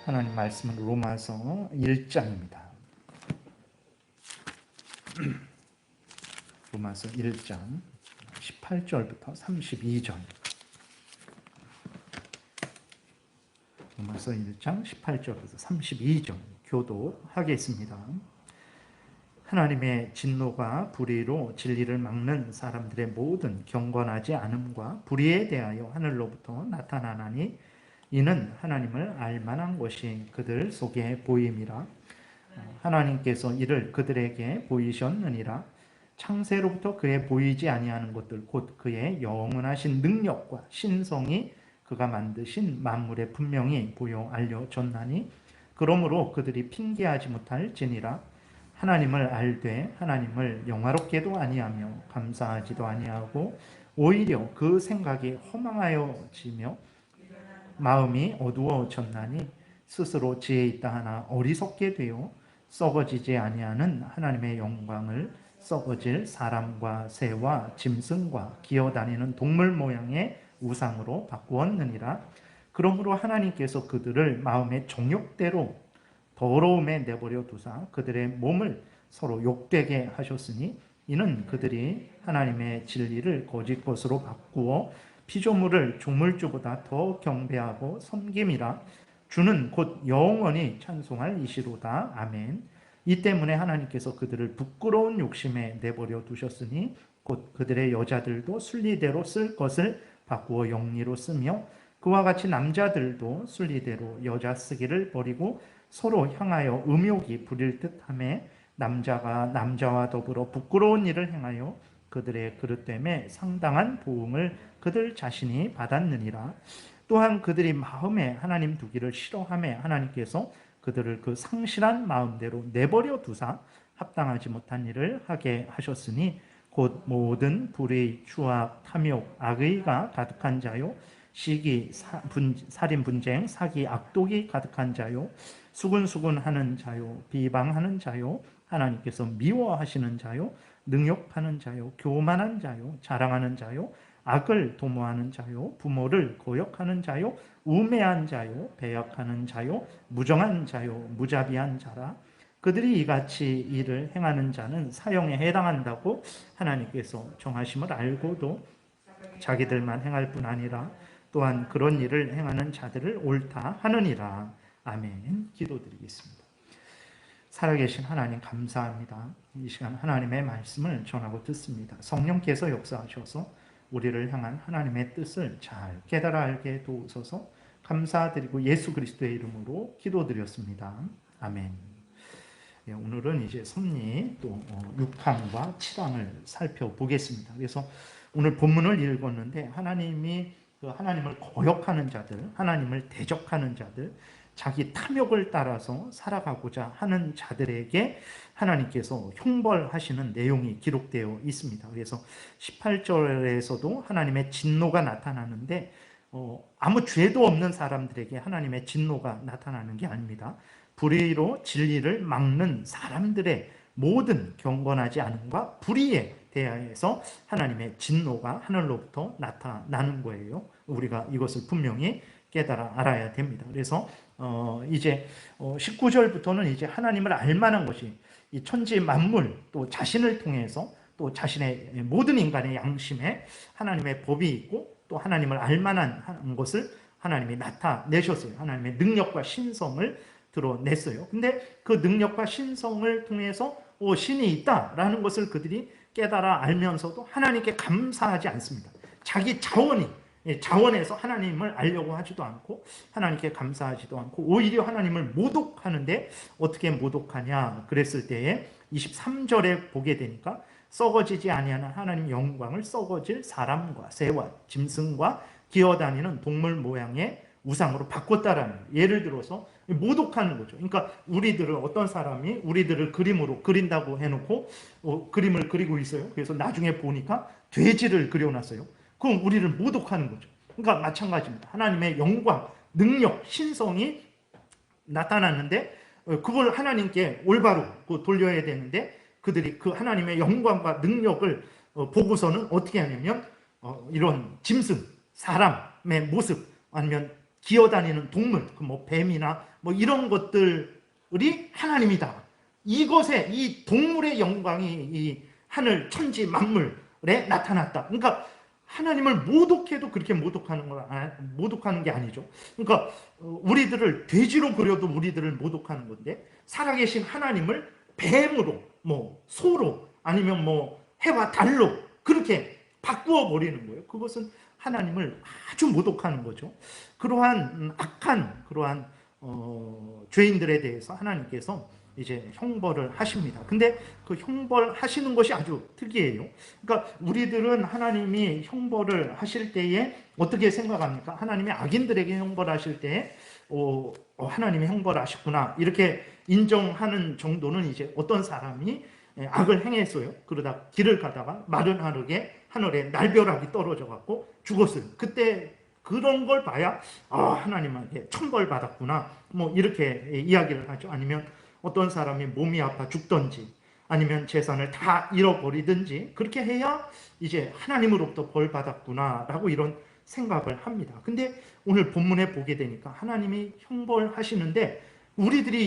하나님 말씀은 로마서 1장입니다. 로마서 1장 18절부터 32절. 로마서 1장 18절부터 32절 교도하겠습니다. 하나님의 진노가 불의로 진리를 막는 사람들의 모든 경건하지 않음과 불의에 대하여 하늘로부터 나타나나니 이는 하나님을 알만한 것이 그들 속에 보임이라. 하나님께서 이를 그들에게 보이셨느니라. 창세로부터 그의 보이지 아니하는 것들 곧 그의 영원하신 능력과 신성이 그가 만드신 만물에 분명히 보여 알려졌나니 그러므로 그들이 핑계하지 못할지니라. 하나님을 알되 하나님을 영화롭게도 아니하며 감사하지도 아니하고 오히려 그 생각이 허망하여지며 마음이 어두워졌나니 스스로 지혜 있다 하나 어리석게 되어 썩어지지 아니하는 하나님의 영광을 썩어질 사람과 새와 짐승과 기어다니는 동물 모양의 우상으로 바꾸었느니라. 그러므로 하나님께서 그들을 마음의 정욕대로 더러움에 내버려 두사 그들의 몸을 서로 욕되게 하셨으니 이는 그들이 하나님의 진리를 거짓 것으로 바꾸어 피조물을 조물주보다 더 경배하고 섬김이라. 주는 곧 영원히 찬송할 이시로다. 아멘. 이 때문에 하나님께서 그들을 부끄러운 욕심에 내버려 두셨으니 곧 그들의 여자들도 순리대로 쓸 것을 바꾸어 영리로 쓰며 그와 같이 남자들도 순리대로 여자 쓰기를 버리고 서로 향하여 음욕이 부릴 듯하며 남자가 남자와 더불어 부끄러운 일을 행하여 그들의 그릇됨에 상당한 보응을 그들 자신이 받았느니라. 또한 그들이 마음에 하나님 두기를 싫어하며 하나님께서 그들을 그 상실한 마음대로 내버려 두사 합당하지 못한 일을 하게 하셨으니 곧 모든 불의, 추악, 탐욕, 악의가 가득한 자요 시기, 살인, 분쟁, 사기, 악독이 가득한 자요 수군수군하는 자요 비방하는 자요 하나님께서 미워하시는 자요 능욕하는 자요 교만한 자요 자랑하는 자요 악을 도모하는 자요 부모를 거역하는 자요 우매한 자요 배역하는 자요 무정한 자요 무자비한 자라. 그들이 이같이 일을 행하는 자는 사형에 해당한다고 하나님께서 정하심을 알고도 자기들만 행할 뿐 아니라 또한 그런 일을 행하는 자들을 옳다 하느니라. 아멘. 기도드리겠습니다. 살아계신 하나님 감사합니다. 이 시간 하나님의 말씀을 전하고 듣습니다. 성령께서 역사하셔서 우리를 향한 하나님의 뜻을 잘 깨달아 알게 도우소서. 감사드리고 예수 그리스도의 이름으로 기도드렸습니다. 아멘. 예, 오늘은 이제 섭리 또 6항과 7항을 살펴보겠습니다. 그래서 오늘 본문을 읽었는데 하나님이 하나님을 거역하는 자들, 하나님을 대적하는 자들, 자기 탐욕을 따라서 살아가고자 하는 자들에게 하나님께서 형벌하시는 내용이 기록되어 있습니다. 그래서 18절에서도 하나님의 진노가 나타나는데 아무 죄도 없는 사람들에게 하나님의 진노가 나타나는 게 아닙니다. 불의로 진리를 막는 사람들의 모든 경건하지 않음과 불의에 대하여서 하나님의 진노가 하늘로부터 나타나는 거예요. 우리가 이것을 분명히 깨달아 알아야 됩니다. 그래서 이제 19절부터는 이제 하나님을 알만한 것이 이 천지 만물 또 자신을 통해서 또 자신의 모든 인간의 양심에 하나님의 법이 있고 또 하나님을 알만한 것을 하나님이 나타내셨어요. 하나님의 능력과 신성을 드러냈어요. 근데 그 능력과 신성을 통해서 신이 있다라는 것을 그들이 깨달아 알면서도 하나님께 감사하지 않습니다. 자기 자원에서 하나님을 알려고 하지도 않고 하나님께 감사하지도 않고 오히려 하나님을 모독하는데 어떻게 모독하냐 그랬을 때에 23절에 보게 되니까 썩어지지 아니하는 하나님 영광을 썩어질 사람과 새와 짐승과 기어다니는 동물 모양의 우상으로 바꿨다라는 거예요. 예를 들어서 모독하는 거죠. 그러니까 우리들을 어떤 사람이 우리들을 그림으로 그린다고 해놓고 그림을 그리고 있어요. 그래서 나중에 보니까 돼지를 그려놨어요. 그럼 우리를 모독하는 거죠. 그러니까 마찬가지입니다. 하나님의 영광, 능력, 신성이 나타났는데 그걸 하나님께 올바로 돌려야 되는데 그들이 그 하나님의 영광과 능력을 보고서는 어떻게 하냐면 이런 짐승, 사람의 모습 아니면 기어다니는 동물, 그 뭐 뱀이나 뭐 이런 것들이 하나님이다. 이것에 이 동물의 영광이 이 하늘 천지 만물에 나타났다. 그러니까 하나님을 모독해도 그렇게 모독하는 게 아니죠. 그러니까 우리들을 돼지로 그려도 우리들을 모독하는 건데, 살아계신 하나님을 뱀으로, 뭐 소로, 아니면 뭐 해와 달로 그렇게 바꾸어 버리는 거예요. 그것은 하나님을 아주 모독하는 거죠. 그러한 악한 그러한 죄인들에 대해서 하나님께서 이제 형벌을 하십니다. 근데 그 형벌하시는 것이 아주 특이해요. 그러니까 우리들은 하나님이 형벌을 하실 때에 어떻게 생각합니까? 하나님이 악인들에게 형벌하실 때에 하나님이 형벌하셨구나 이렇게 인정하는 정도는, 이제 어떤 사람이 악을 행했어요. 그러다 길을 가다가 마른 하늘에 날벼락이 떨어져 갖고 죽었어요. 그때 그런 걸 봐야 하나님한테 천벌 받았구나 뭐 이렇게 이야기를 하죠. 아니면 어떤 사람이 몸이 아파 죽던지, 아니면 재산을 다 잃어버리든지 그렇게 해야 이제 하나님으로부터 벌 받았구나라고 이런 생각을 합니다. 근데 오늘 본문에 보게 되니까 하나님이 형벌하시는데 우리들이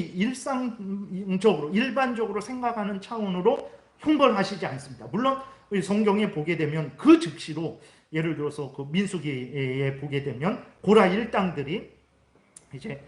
일반적으로 생각하는 차원으로 형벌하시지 않습니다. 물론 성경에 보게 되면 그 즉시로, 예를 들어서 그 민수기에 보게 되면 고라 일당들이 이제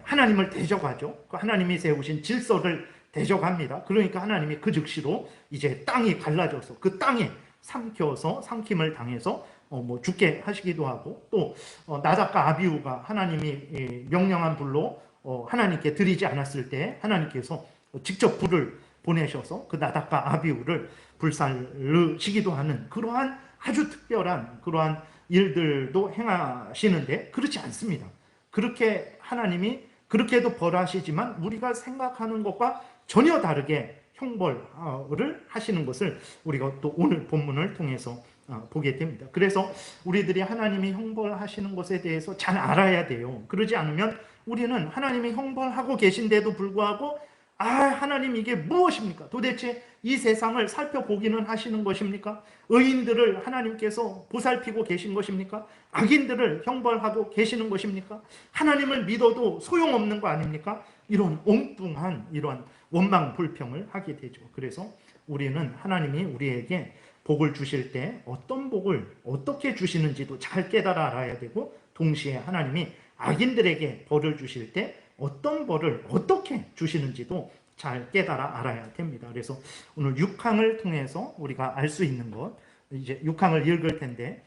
하나님을 대적하죠. 하나님이 세우신 질서를 대적합니다. 그러니까 하나님이 그 즉시로 이제 땅이 갈라져서 그 땅에 삼킴을 당해서 뭐 죽게 하시기도 하고, 또 나답과 아비후가 하나님이 명령한 불로 하나님께 드리지 않았을 때 하나님께서 직접 불을 보내셔서 그 나답과 아비후를 불살르시기도 하는 그러한 아주 특별한 그러한 일들도 행하시는데, 그렇지 않습니다. 그렇게 하나님이 그렇게도 벌하시지만 우리가 생각하는 것과 전혀 다르게 형벌을 하시는 것을 우리가 또 오늘 본문을 통해서 보게 됩니다. 그래서 우리들이 하나님이 형벌하시는 것에 대해서 잘 알아야 돼요. 그러지 않으면 우리는 하나님이 형벌하고 계신데도 불구하고 하나님 이게 무엇입니까? 도대체 이 세상을 살펴보기는 하시는 것입니까? 의인들을 하나님께서 보살피고 계신 것입니까? 악인들을 형벌하고 계시는 것입니까? 하나님을 믿어도 소용없는 거 아닙니까? 이런 엉뚱한 이런 원망 불평을 하게 되죠. 그래서 우리는 하나님이 우리에게 복을 주실 때 어떤 복을 어떻게 주시는지도 잘 깨달아 알아야 되고, 동시에 하나님이 악인들에게 벌을 주실 때 어떤 벌을 어떻게 주시는지도 잘 깨달아 알아야 됩니다. 그래서 오늘 6항을 통해서 우리가 알 수 있는 것, 이제 6항을 읽을 텐데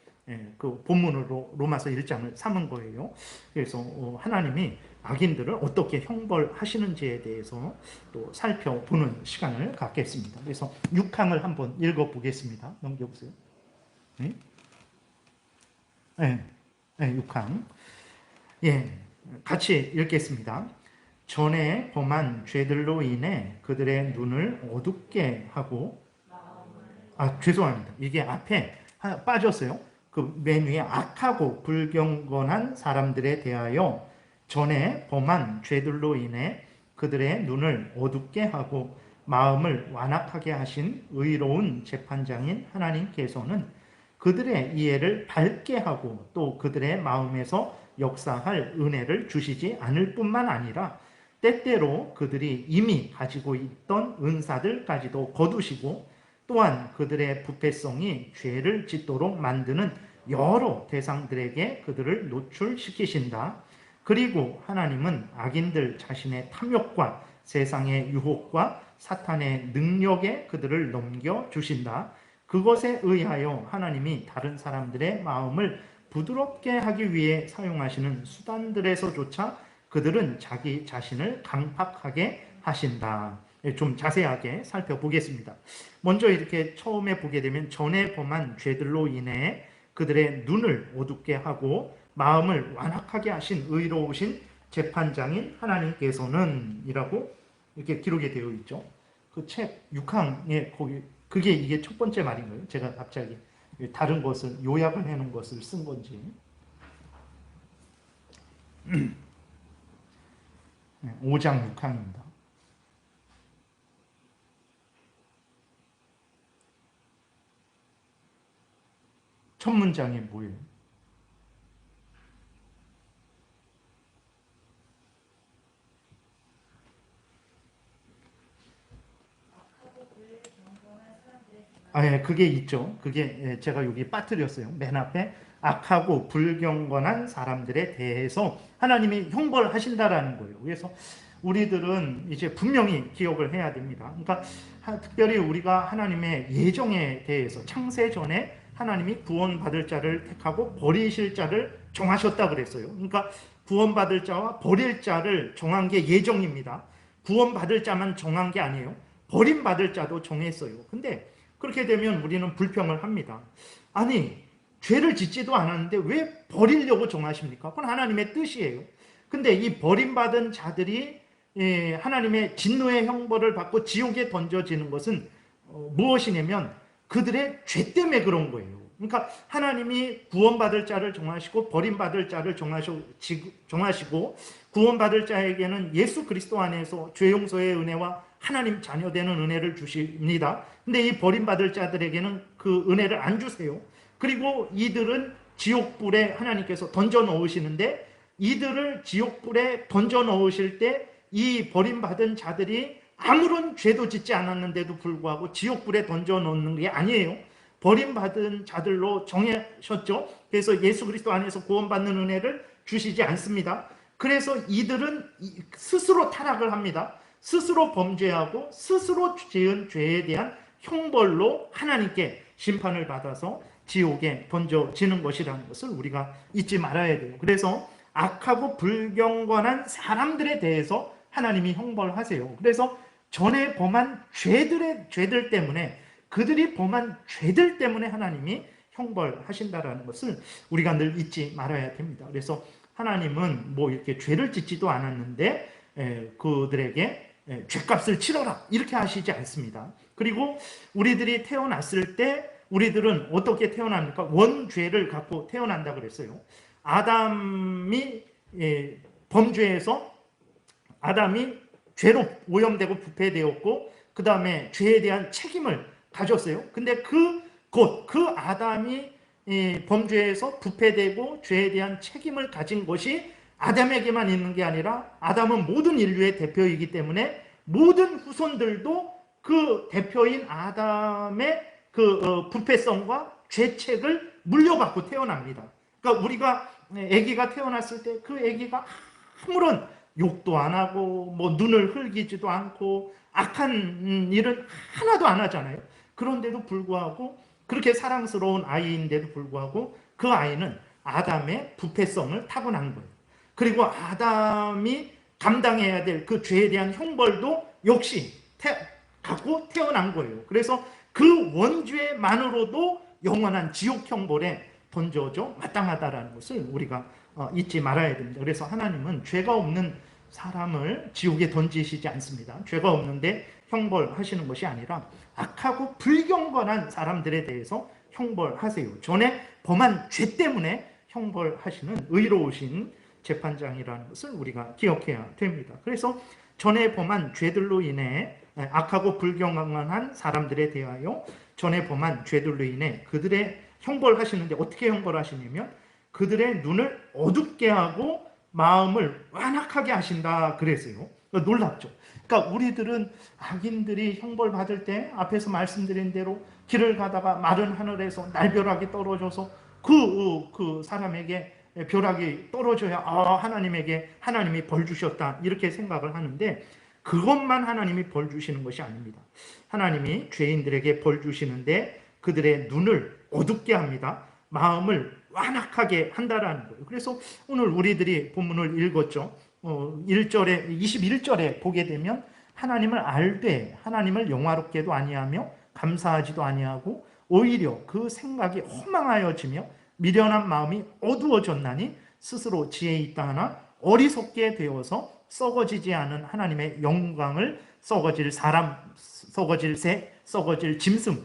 그 본문으로 로마서 1장을 삼은 거예요. 그래서 하나님이 악인들을 어떻게 형벌하시는지에 대해서 또 살펴보는 시간을 갖겠습니다. 그래서 6항을 한번 읽어보겠습니다. 넘겨보세요. 네? 네, 네, 6항. 예, 같이 읽겠습니다. 전에 범한 죄들로 인해 그들의 눈을 어둡게 하고, 죄송합니다. 이게 앞에 빠졌어요. 그 맨 위에 악하고 불경건한 사람들에 대하여 전에 범한 죄들로 인해 그들의 눈을 어둡게 하고 마음을 완악하게 하신 의로운 재판장인 하나님께서는 그들의 이해를 밝게 하고 또 그들의 마음에서 역사할 은혜를 주시지 않을 뿐만 아니라 때때로 그들이 이미 가지고 있던 은사들까지도 거두시고, 또한 그들의 부패성이 죄를 짓도록 만드는 여러 대상들에게 그들을 노출시키신다. 그리고 하나님은 악인들 자신의 탐욕과 세상의 유혹과 사탄의 능력에 그들을 넘겨주신다. 그것에 의하여 하나님이 다른 사람들의 마음을 부드럽게 하기 위해 사용하시는 수단들에서조차 그들은 자기 자신을 강팍하게 하신다. 좀 자세하게 살펴보겠습니다. 먼저 이렇게 처음에 보게 되면 전에 범한 죄들로 인해 그들의 눈을 어둡게 하고 마음을 완악하게 하신 의로우신 재판장인 하나님께서는 이라고 이렇게 기록이 되어 있죠. 그 책 6항에 거기 그게 이게 첫 번째 말인 거예요. 제가 갑자기 다른 것을 요약을 해놓은 것을 쓴 건지. 5장 6항입니다. 첫 문장이 뭐예요? 예, 그게 있죠. 그게 제가 여기 빠뜨렸어요. 맨 앞에 악하고 불경건한 사람들에 대해서 하나님이 형벌하신다라는 거예요. 그래서 우리들은 이제 분명히 기억을 해야 됩니다. 그러니까 특별히 우리가 하나님의 예정에 대해서 창세 전에 하나님이 구원받을 자를 택하고 버리실 자를 정하셨다 그랬어요. 그러니까 구원받을 자와 버릴 자를 정한 게 예정입니다. 구원받을 자만 정한 게 아니에요. 버림받을 자도 정했어요. 근데 그렇게 되면 우리는 불평을 합니다. 아니, 죄를 짓지도 않았는데 왜 버리려고 정하십니까? 그건 하나님의 뜻이에요. 근데 이 버림받은 자들이 하나님의 진노의 형벌을 받고 지옥에 던져지는 것은 무엇이냐면 그들의 죄 때문에 그런 거예요. 그러니까 하나님이 구원받을 자를 정하시고 버림받을 자를 정하시고 구원받을 자에게는 예수 그리스도 안에서 죄 용서의 은혜와 하나님 자녀 되는 은혜를 주십니다. 근데 이 버림받을 자들에게는 그 은혜를 안 주세요. 그리고 이들은 지옥불에 하나님께서 던져 넣으시는데 이들을 지옥불에 던져 넣으실 때 이 버림받은 자들이 아무런 죄도 짓지 않았는데도 불구하고 지옥불에 던져 놓는 게 아니에요. 버림받은 자들로 정하셨죠. 그래서 예수 그리스도 안에서 구원받는 은혜를 주시지 않습니다. 그래서 이들은 스스로 타락을 합니다. 스스로 범죄하고 스스로 지은 죄에 대한 형벌로 하나님께 심판을 받아서 지옥에 던져지는 것이라는 것을 우리가 잊지 말아야 돼요. 그래서 악하고 불경건한 사람들에 대해서 하나님이 형벌하세요. 그래서 전에 범한 죄들 때문에 그들이 범한 죄들 때문에 하나님이 형벌하신다라는 것을 우리가 늘 잊지 말아야 됩니다. 그래서 하나님은 뭐 이렇게 죄를 짓지도 않았는데 그들에게 죄값을 치러라 이렇게 하시지 않습니다. 그리고 우리들이 태어났을 때 우리들은 어떻게 태어납니까? 원죄를 갖고 태어난다 그랬어요. 아담이 범죄에서 아담이 죄로 오염되고 부패되었고 그 다음에 죄에 대한 책임을 가졌어요. 근데 그 아담이 범죄에서 부패되고 죄에 대한 책임을 가진 것이 아담에게만 있는 게 아니라 아담은 모든 인류의 대표이기 때문에 모든 후손들도 그 대표인 아담의 그 부패성과 죄책을 물려받고 태어납니다. 그러니까 우리가 아기가 태어났을 때 그 아기가 아무런 욕도 안 하고 뭐 눈을 흘기지도 않고 악한 일은 하나도 안 하잖아요. 그런데도 불구하고 그렇게 사랑스러운 아이인데도 불구하고 그 아이는 아담의 부패성을 타고난 거예요. 그리고 아담이 감당해야 될 그 죄에 대한 형벌도 역시 갖고 태어난 거예요. 그래서 그 원죄만으로도 영원한 지옥 형벌에 던져져 마땅하다라는 것을 우리가 잊지 말아야 됩니다. 그래서 하나님은 죄가 없는 사람을 지옥에 던지시지 않습니다. 죄가 없는데 형벌하시는 것이 아니라 악하고 불경건한 사람들에 대해서 형벌하세요. 전에 범한 죄 때문에 형벌하시는 의로우신 재판장이라는 것을 우리가 기억해야 됩니다. 그래서 전에 범한 죄들로 인해 악하고 불경건한 사람들에 대하여 전에 범한 죄들로 인해 그들의 형벌하시는데 어떻게 형벌하시냐면 그들의 눈을 어둡게 하고 마음을 완악하게 하신다 그랬어요. 놀랍죠. 그러니까 우리들은 악인들이 형벌 받을 때 앞에서 말씀드린 대로 길을 가다가 마른 하늘에서 날벼락이 떨어져서 그 사람에게 벼락이 떨어져야 하나님이 벌 주셨다 이렇게 생각을 하는데 그것만 하나님이 벌 주시는 것이 아닙니다. 하나님이 죄인들에게 벌 주시는데 그들의 눈을 어둡게 합니다. 마음을 완악하게 한다라는 거예요. 그래서 오늘 우리들이 본문을 읽었죠. 21절에 보게 되면 하나님을 알되 하나님을 영화롭게도 아니하며 감사하지도 아니하고 오히려 그 생각이 허망하여지며 미련한 마음이 어두워졌나니 스스로 지혜 있다 하나 어리석게 되어서 썩어지지 않은 하나님의 영광을 썩어질 사람, 썩어질 새, 썩어질 짐승,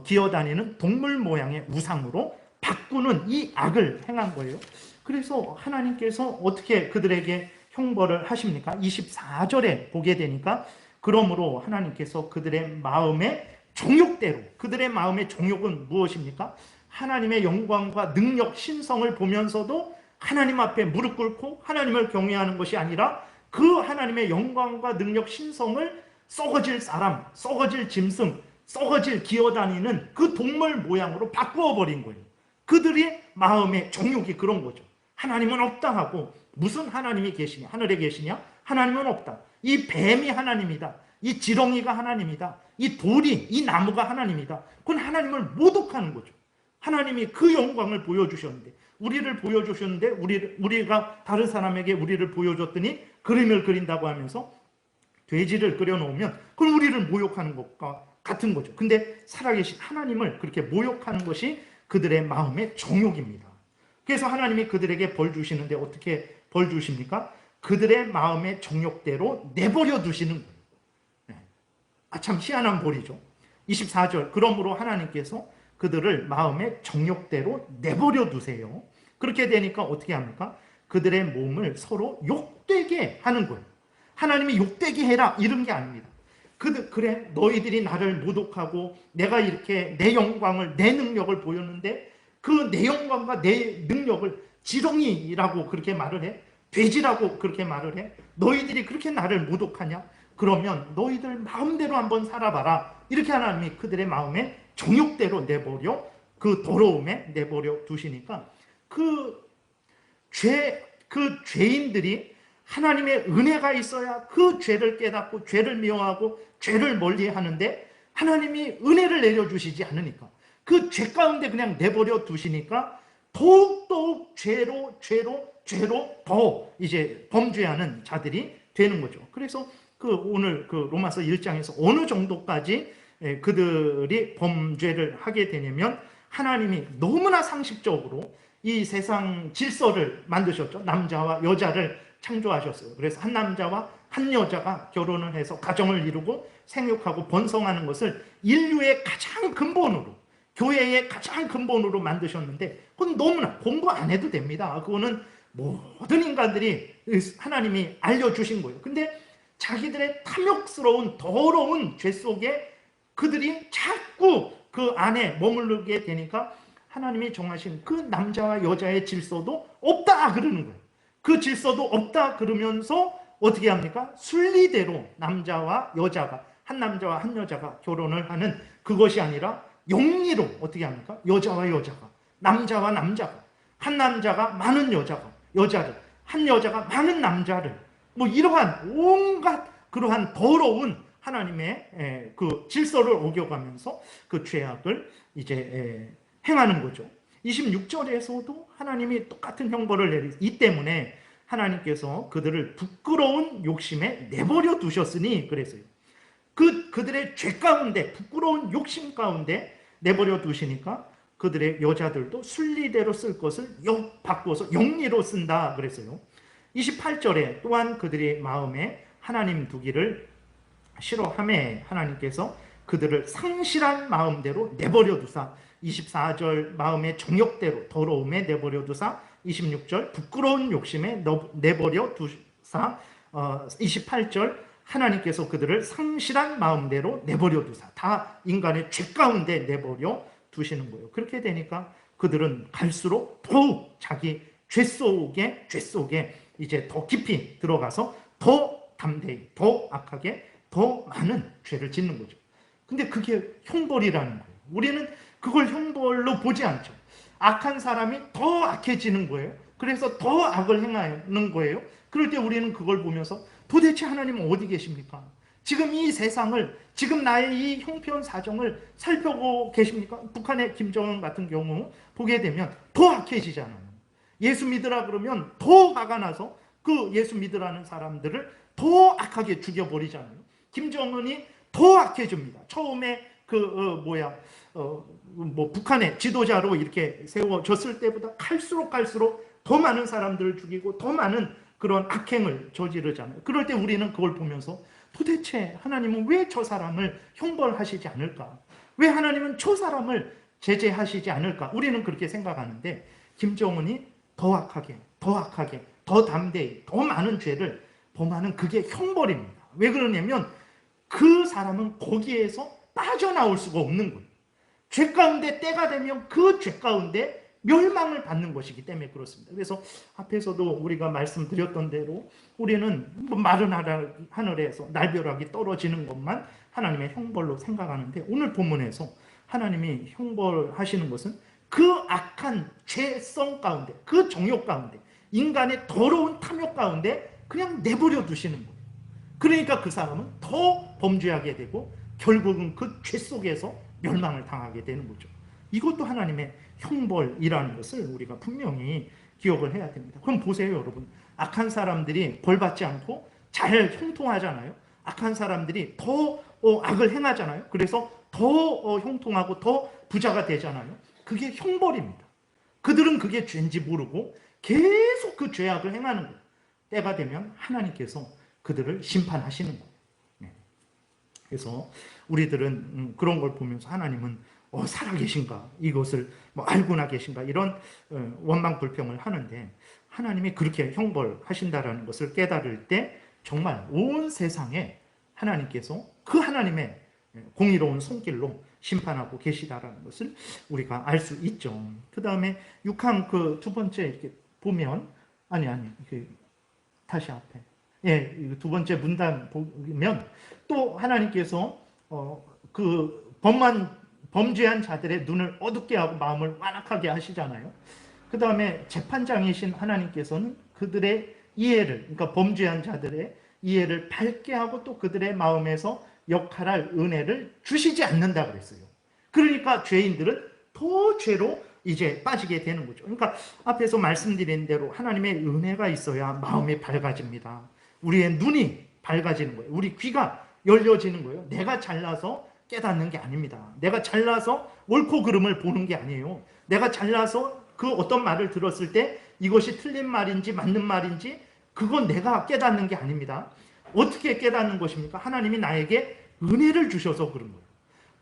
기어다니는 동물 모양의 우상으로 바꾸는 이 악을 행한 거예요. 그래서 하나님께서 어떻게 그들에게 형벌을 하십니까? 24절에 보게 되니까 그러므로 하나님께서 그들의 마음의 정욕대로 그들의 마음의 정욕은 무엇입니까? 하나님의 영광과 능력, 신성을 보면서도 하나님 앞에 무릎 꿇고 하나님을 경외하는 것이 아니라 그 하나님의 영광과 능력, 신성을 썩어질 사람, 썩어질 짐승, 썩어질 기어다니는 그 동물 모양으로 바꾸어 버린 거예요. 그들의 마음의 정욕이 그런 거죠. 하나님은 없다 하고, 무슨 하나님이 계시냐? 하늘에 계시냐? 하나님은 없다. 이 뱀이 하나님이다. 이 지렁이가 하나님이다. 이 돌이, 이 나무가 하나님이다. 그건 하나님을 모독하는 거죠. 하나님이 그 영광을 보여주셨는데, 우리를 보여주셨는데, 우리가 다른 사람에게 우리를 보여줬더니 그림을 그린다고 하면서 돼지를 그려놓으면 그건 우리를 모욕하는 것과 같은 거죠. 근데 살아계신 하나님을 그렇게 모욕하는 것이 그들의 마음의 정욕입니다. 그래서 하나님이 그들에게 벌 주시는데 어떻게 벌 주십니까? 그들의 마음의 정욕대로 내버려 두시는 거예요. 참 희한한 벌이죠. 24절, 그러므로 하나님께서 그들을 마음의 정욕대로 내버려 두세요. 그렇게 되니까 어떻게 합니까? 그들의 몸을 서로 욕되게 하는 거예요. 하나님이 욕되게 해라 이런 게 아닙니다. 그래 너희들이 나를 모독하고 내가 이렇게 내 영광을, 내 능력을 보였는데 그 내 영광과 내 능력을 지렁이라고 그렇게 말을 해? 돼지라고 그렇게 말을 해? 너희들이 그렇게 나를 모독하냐? 그러면 너희들 마음대로 한번 살아봐라. 이렇게 하나님이 그들의 마음에 정욕대로 내버려, 그 더러움에 내버려 두시니까 그 죄인들이 하나님의 은혜가 있어야 그 죄를 깨닫고 죄를 미워하고 죄를 멀리 하는데, 하나님이 은혜를 내려주시지 않으니까 그 죄 가운데 그냥 내버려 두시니까 더욱더욱 죄로 더 이제 범죄하는 자들이 되는 거죠. 그래서 오늘 로마서 1장에서 어느 정도까지 그들이 범죄를 하게 되냐면, 하나님이 너무나 상식적으로 이 세상 질서를 만드셨죠. 남자와 여자를 창조하셨어요. 그래서 한 남자와 한 여자가 결혼을 해서 가정을 이루고 생육하고 번성하는 것을 인류의 가장 근본으로, 교회의 가장 근본으로 만드셨는데, 그건 너무나 공부 안 해도 됩니다. 그거는 모든 인간들이 하나님이 알려주신 거예요. 근데 자기들의 탐욕스러운 더러운 죄 속에 그들이 자꾸 그 안에 머무르게 되니까 하나님이 정하신 그 남자와 여자의 질서도 없다 그러는 거예요. 그 질서도 없다 그러면서 어떻게 합니까? 순리대로 남자와 여자가, 한 남자와 한 여자가 결혼을 하는 그것이 아니라 영리로 어떻게 합니까? 여자와 여자가, 남자와 남자가, 한 남자가 많은 여자를, 한 여자가 많은 남자를, 이러한 온갖 그러한 더러운 하나님의 그 질서를 어겨가면서 그 죄악을 이제 행하는 거죠. 26절에서도 하나님이 똑같은 형벌을 내리시, 이 때문에 하나님께서 그들을 부끄러운 욕심에 내버려 두셨으니 그랬어요. 그들의 죄 가운데, 부끄러운 욕심 가운데 내버려 두시니까 그들의 여자들도 순리대로 쓸 것을 바꾸어서 영리로 쓴다 그랬어요. 28절에 또한 그들의 마음에 하나님 두기를 싫어하매 하나님께서 그들을 상실한 마음대로 내버려 두사, 24절 마음의 정욕대로 더러움에 내버려 두사, 26절 부끄러운 욕심에 내버려 두사, 28절 하나님께서 그들을 상실한 마음대로 내버려 두사, 다 인간의 죄 가운데 내버려 두시는 거예요. 그렇게 되니까 그들은 갈수록 더욱 자기 죄 속에 이제 더 깊이 들어가서 더 담대히, 더 악하게, 더 많은 죄를 짓는 거죠. 근데 그게 형벌이라는 거예요. 우리는 그걸 형벌로 보지 않죠. 악한 사람이 더 악해지는 거예요. 그래서 더 악을 행하는 거예요. 그럴 때 우리는 그걸 보면서 도대체 하나님은 어디 계십니까? 지금 이 세상을, 지금 나의 이 형편 사정을 살펴보고 계십니까? 북한의 김정은 같은 경우 보게 되면 더 악해지잖아요. 예수 믿으라 그러면 더 화가 나서 그 예수 믿으라는 사람들을 더 악하게 죽여버리잖아요. 김정은이 더 악해집니다. 처음에 북한의 지도자로 이렇게 세워졌을 때보다 갈수록 더 많은 사람들을 죽이고 더 많은 그런 악행을 저지르잖아요. 그럴 때 우리는 그걸 보면서 도대체 하나님은 왜 저 사람을 형벌하시지 않을까? 왜 하나님은 저 사람을 제재하시지 않을까? 우리는 그렇게 생각하는데, 김정은이 더 악하게, 더 담대히, 더 많은 죄를 범하는 그게 형벌입니다. 왜 그러냐면 그 사람은 거기에서 빠져나올 수가 없는 거예요. 죄 가운데 때가 되면 그 죄 가운데 멸망을 받는 것이기 때문에 그렇습니다. 그래서 앞에서도 우리가 말씀드렸던 대로 우리는 마른 하늘에서 날벼락이 떨어지는 것만 하나님의 형벌로 생각하는데, 오늘 본문에서 하나님이 형벌하시는 것은 그 악한 죄성 가운데, 그 정욕 가운데, 인간의 더러운 탐욕 가운데 그냥 내버려 두시는 거예요. 그러니까 그 사람은 더 범죄하게 되고 결국은 그 죄 속에서 멸망을 당하게 되는 거죠. 이것도 하나님의 형벌이라는 것을 우리가 분명히 기억을 해야 됩니다. 그럼 보세요, 여러분. 악한 사람들이 벌받지 않고 잘 형통하잖아요. 악한 사람들이 더 악을 행하잖아요. 그래서 더 형통하고 더 부자가 되잖아요. 그게 형벌입니다. 그들은 그게 죄인지 모르고 계속 그 죄악을 행하는 거예요. 때가 되면 하나님께서 그들을 심판하시는 거예요. 네. 그래서 우리들은 그런 걸 보면서 하나님은 살아계신가, 이것을 알고나 계신가, 이런 원망 불평을 하는데, 하나님이 그렇게 형벌하신다라는 것을 깨달을 때 정말 온 세상에 하나님께서 그 하나님의 공의로운 손길로 심판하고 계시다라는 것을 우리가 알 수 있죠. 그 다음에 6항 그 두 번째 이렇게 보면, 다시 앞에, 두 번째 문단 보면 또 하나님께서 그 범죄한 자들의 눈을 어둡게 하고 마음을 완악하게 하시잖아요. 그 다음에 재판장이신 하나님께서는 그들의 이해를, 그러니까 범죄한 자들의 이해를 밝게 하고 또 그들의 마음에서 역할할 은혜를 주시지 않는다 그랬어요. 그러니까 죄인들은 더 죄로 이제 빠지게 되는 거죠. 그러니까 앞에서 말씀드린 대로 하나님의 은혜가 있어야 마음이 밝아집니다. 우리의 눈이 밝아지는 거예요. 우리 귀가 열려지는 거예요. 내가 잘나서 깨닫는 게 아닙니다. 내가 잘나서 옳고 그름을 보는 게 아니에요. 내가 잘나서 그 어떤 말을 들었을 때 이것이 틀린 말인지 맞는 말인지 그건 내가 깨닫는 게 아닙니다. 어떻게 깨닫는 것입니까? 하나님이 나에게 은혜를 주셔서 그런 거예요.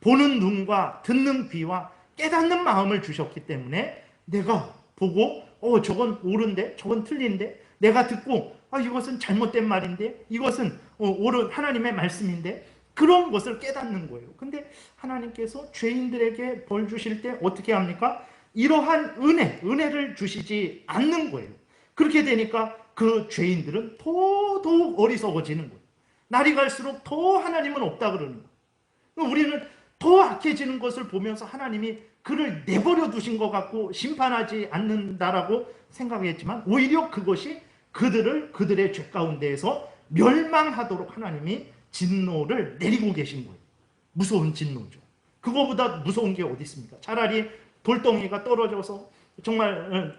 보는 눈과 듣는 귀와 깨닫는 마음을 주셨기 때문에 내가 보고 저건 옳은데 저건 틀린데, 내가 듣고 이것은 잘못된 말인데 이것은 옳은 하나님의 말씀인데, 그런 것을 깨닫는 거예요. 근데 하나님께서 죄인들에게 벌 주실 때 어떻게 합니까? 이러한 은혜를 주시지 않는 거예요. 그렇게 되니까 그 죄인들은 더더욱 어리석어지는 거예요. 날이 갈수록 더 하나님은 없다 그러는 거예요. 우리는 더 악해지는 것을 보면서 하나님이 그를 내버려 두신 것 같고 심판하지 않는다라고 생각했지만, 오히려 그것이 그들의 죄 가운데에서 멸망하도록 하나님이 진노를 내리고 계신 거예요. 무서운 진노죠. 그거보다 무서운 게 어디 있습니까? 차라리 돌덩이가 떨어져서 정말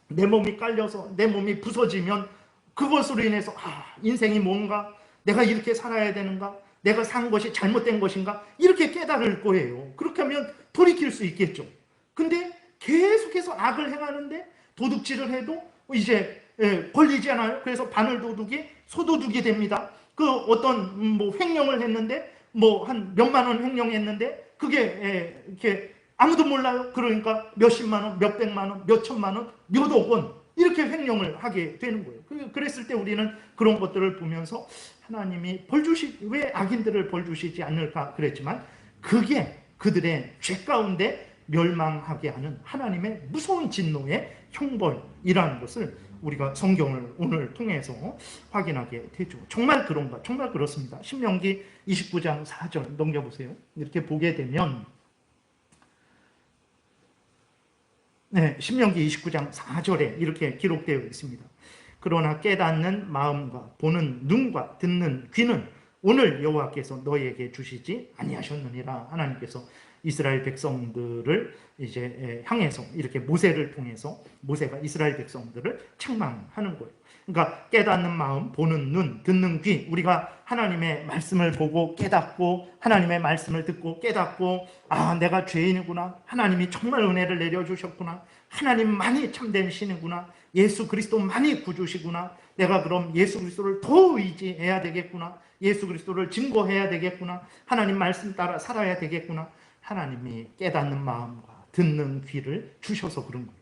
내 몸이 깔려서 내 몸이 부서지면 그것으로 인해서 인생이 뭔가, 내가 이렇게 살아야 되는가, 내가 산 것이 잘못된 것인가, 이렇게 깨달을 거예요. 그렇게 하면 돌이킬 수 있겠죠. 근데 계속해서 악을 행하는데 도둑질을 해도 이제 걸리지 않아요. 그래서 바늘도둑이 소도둑이 됩니다. 그 어떤 횡령을 했는데 한 몇만 원 횡령했는데 그게 이렇게 아무도 몰라요. 그러니까 몇십만 원, 몇백만 원, 몇천만 원, 몇억 원 이렇게 횡령을 하게 되는 거예요. 그랬을 때 우리는 그런 것들을 보면서 하나님이 왜 악인들을 벌 주시지 않을까 그랬지만, 그게 그들의 죄 가운데 멸망하게 하는 하나님의 무서운 진노의 형벌이라는 것을 우리가 성경을 오늘 통해서 확인하게 되죠. 정말 그런가? 정말 그렇습니다. 신명기 29장 4절 넘겨보세요. 이렇게 보게 되면 신명기 29장 4절에 이렇게 기록되어 있습니다. 그러나 깨닫는 마음과 보는 눈과 듣는 귀는 오늘 여호와께서 너희에게 주시지 아니하셨느니라. 하나님께서 이스라엘 백성들을 이제 향해서 이렇게 모세를 통해서 모세가 이스라엘 백성들을 책망하는 거예요. 그러니까 깨닫는 마음, 보는 눈, 듣는 귀, 우리가 하나님의 말씀을 보고 깨닫고 하나님의 말씀을 듣고 깨닫고 내가 죄인이구나, 하나님이 정말 은혜를 내려주셨구나, 하나님만이 참된 신이구나, 예수 그리스도만이 구주시구나, 내가 그럼 예수 그리스도를 더 의지해야 되겠구나, 예수 그리스도를 증거해야 되겠구나, 하나님 말씀 따라 살아야 되겠구나, 하나님이 깨닫는 마음과 듣는 귀를 주셔서 그런 거예요.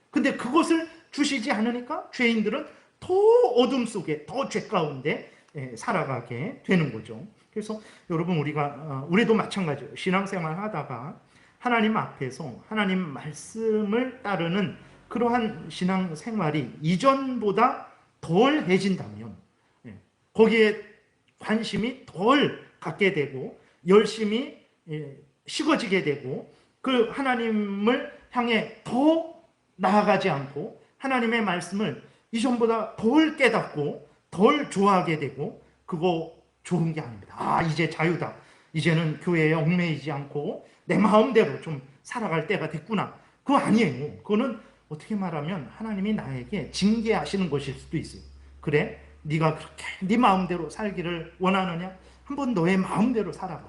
근데 그것을 주시지 않으니까 죄인들은 더 어둠 속에, 더 죄 가운데 살아가게 되는 거죠. 그래서 여러분 우리도 마찬가지예요. 신앙생활 하다가 하나님 앞에서 하나님 말씀을 따르는 그러한 신앙 생활이 이전보다 덜해진다면, 예, 거기에 관심이 덜 갖게 되고 열심히 식어지게 되고 그 하나님을 향해 더 나아가지 않고 하나님의 말씀을 이전보다 덜 깨닫고 덜 좋아하게 되고, 그거 좋은 게 아닙니다. 아, 이제 자유다. 이제는 교회에 얽매이지 않고 내 마음대로 좀 살아갈 때가 됐구나. 그거 아니에요. 그거는 어떻게 말하면 하나님이 나에게 징계하시는 것일 수도 있어요. 그래? 네가 그렇게 네 마음대로 살기를 원하느냐? 한번 너의 마음대로 살아봐.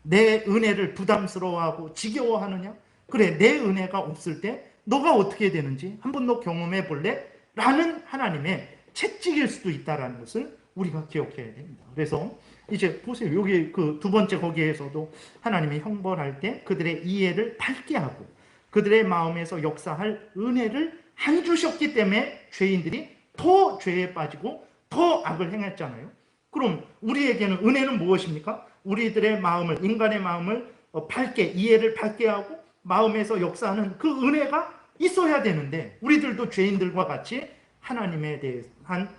내 은혜를 부담스러워하고 지겨워하느냐? 그래, 내 은혜가 없을 때 너가 어떻게 되는지 한번 너 경험해 볼래? 라는 하나님의 채찍일 수도 있다는 것을 우리가 기억해야 됩니다. 그래서 이제 보세요. 여기 그 두 번째 거기에서도 하나님이 형벌할 때 그들의 이해를 밝게 하고 그들의 마음에서 역사할 은혜를 안 주셨기 때문에 죄인들이 더 죄에 빠지고 더 악을 행했잖아요. 그럼 우리에게는 은혜는 무엇입니까? 우리들의 마음을, 인간의 마음을 밝게, 이해를 밝게 하고 마음에서 역사하는 그 은혜가 있어야 되는데, 우리들도 죄인들과 같이 하나님에 대한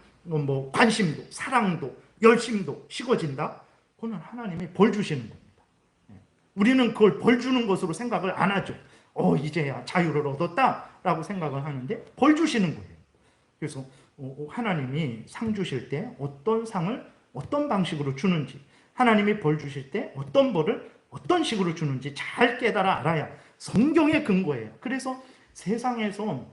관심도, 사랑도, 열심도 식어진다? 그건 하나님이 벌 주시는 겁니다. 우리는 그걸 벌 주는 것으로 생각을 안 하죠. 이제야 자유를 얻었다라고 생각을 하는데 벌 주시는 거예요. 그래서 하나님이 상 주실 때 어떤 상을 어떤 방식으로 주는지, 하나님이 벌 주실 때 어떤 벌을 어떤 식으로 주는지 잘 깨달아 알아야 성경의 근거예요. 그래서 세상에서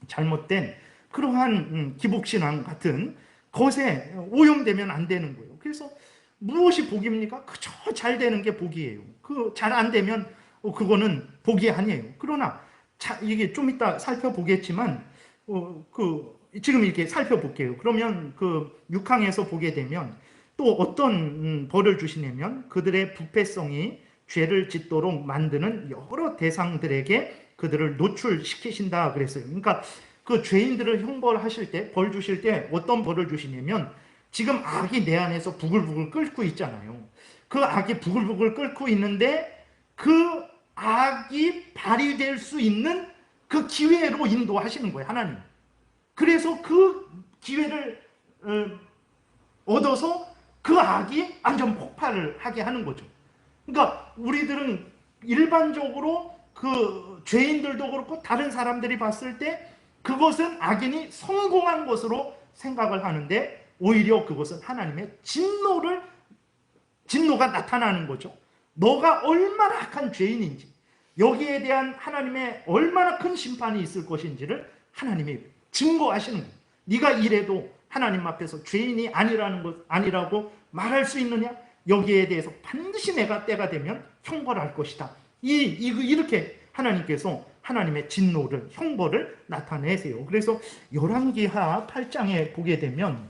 잘못된 그러한 기복신앙 같은 것에 오염되면 안 되는 거예요. 그래서 무엇이 복입니까? 그저 잘 되는 게 복이에요. 그 잘 안 되면 그거는 복이 아니에요. 그러나 이게 좀 이따 살펴보겠지만 지금 이렇게 살펴볼게요. 그러면 그 6항에서 보게 되면 또 어떤 벌을 주시냐면 그들의 부패성이 죄를 짓도록 만드는 여러 대상들에게 그들을 노출시키신다 그랬어요. 그러니까 그 죄인들을 형벌하실 때, 벌 주실 때 어떤 벌을 주시냐면 지금 악이 내 안에서 부글부글 끓고 있잖아요. 그 악이 부글부글 끓고 있는데 그 악이 발휘될 수 있는 그 기회로 인도하시는 거예요, 하나님. 그래서 그 기회를 얻어서 그 악이 완전 폭발을 하게 하는 거죠. 그러니까 우리들은 일반적으로 그 죄인들도 그렇고 다른 사람들이 봤을 때 그것은 악인이 성공한 것으로 생각을 하는데 오히려 그것은 하나님의 진노가 나타나는 거죠. 너가 얼마나 악한 죄인인지, 여기에 대한 하나님의 얼마나 큰 심판이 있을 것인지를 하나님이 증거하시는 거예요. 네가 이래도 하나님 앞에서 죄인이 아니라고 말할 수 있느냐? 여기에 대해서 반드시 내가 때가 되면 형벌할 것이다. 이렇게 하나님께서 하나님의 진노를, 형벌을 나타내세요. 그래서 열왕기하 8장에 보게 되면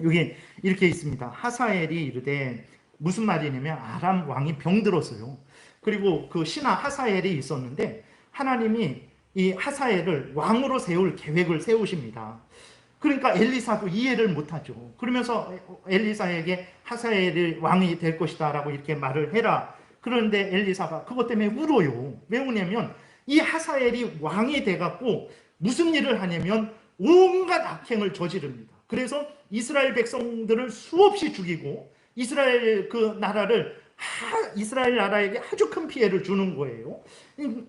여기 이렇게 있습니다. 하사엘이 이르되, 무슨 말이냐면 아람 왕이 병들었어요. 그리고 그 신하 하사엘이 있었는데 하나님이 이 하사엘을 왕으로 세울 계획을 세우십니다. 그러니까 엘리사도 이해를 못하죠. 그러면서 엘리사에게 하사엘이 왕이 될 것이다 라고 이렇게 말을 해라. 그런데 엘리사가 그것 때문에 울어요. 왜 우냐면 이 하사엘이 왕이 돼갖고 무슨 일을 하냐면 온갖 악행을 저지릅니다. 그래서 이스라엘 백성들을 수없이 죽이고 이스라엘 나라에게 아주 큰 피해를 주는 거예요.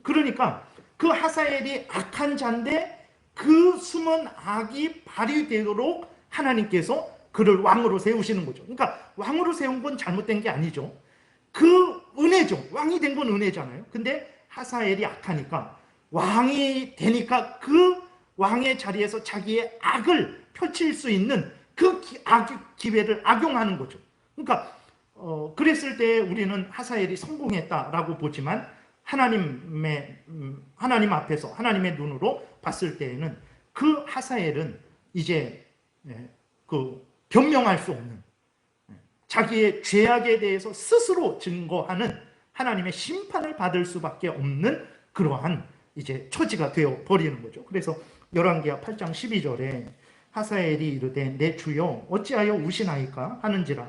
그러니까 그 하사엘이 악한 자인데 그 숨은 악이 발휘되도록 하나님께서 그를 왕으로 세우시는 거죠. 그러니까 왕으로 세운 건 잘못된 게 아니죠. 그 은혜죠. 왕이 된 건 은혜잖아요. 근데 하사엘이 악하니까 왕이 되니까 그 왕의 자리에서 자기의 악을 펼칠 수 있는 그 기회를 악용하는 거죠. 그러니까 그랬을 때 우리는 하사엘이 성공했다라고 보지만 하나님 앞에서 하나님의 눈으로 봤을 때에는 그 하사엘은 이제 변명할 수 없는 자기의 죄악에 대해서 스스로 증거하는 하나님의 심판을 받을 수밖에 없는 그러한 이제 처지가 되어 버리는 거죠. 그래서 열왕기하 8장 12절에 하사엘이 이르되 내 주여 어찌하여 우시나이까 하는지라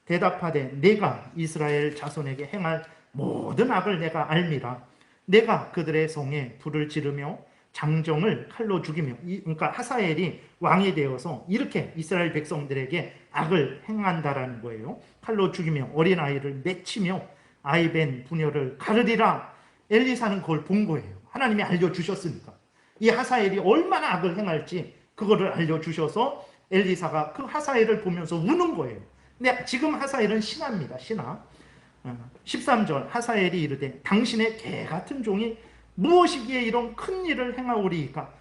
대답하되 내가 이스라엘 자손에게 행할 모든 악을 내가 알미라. 내가 그들의 성에 불을 지르며 장정을 칼로 죽이며, 그러니까 하사엘이 왕이 되어서 이렇게 이스라엘 백성들에게 악을 행한다라는 거예요. 칼로 죽이며 어린아이를 맺히며 아이벤 부녀를 가르리라. 엘리사는 그걸 본 거예요. 하나님이 알려주셨으니까. 이 하사엘이 얼마나 악을 행할지 그거를 알려주셔서 엘리사가 그 하사엘을 보면서 우는 거예요. 근데 지금 하사엘은 신하입니다. 신하. 13절 하사엘이 이르되 당신의 개 같은 종이 무엇이기에 이런 큰 일을 행하오리이까.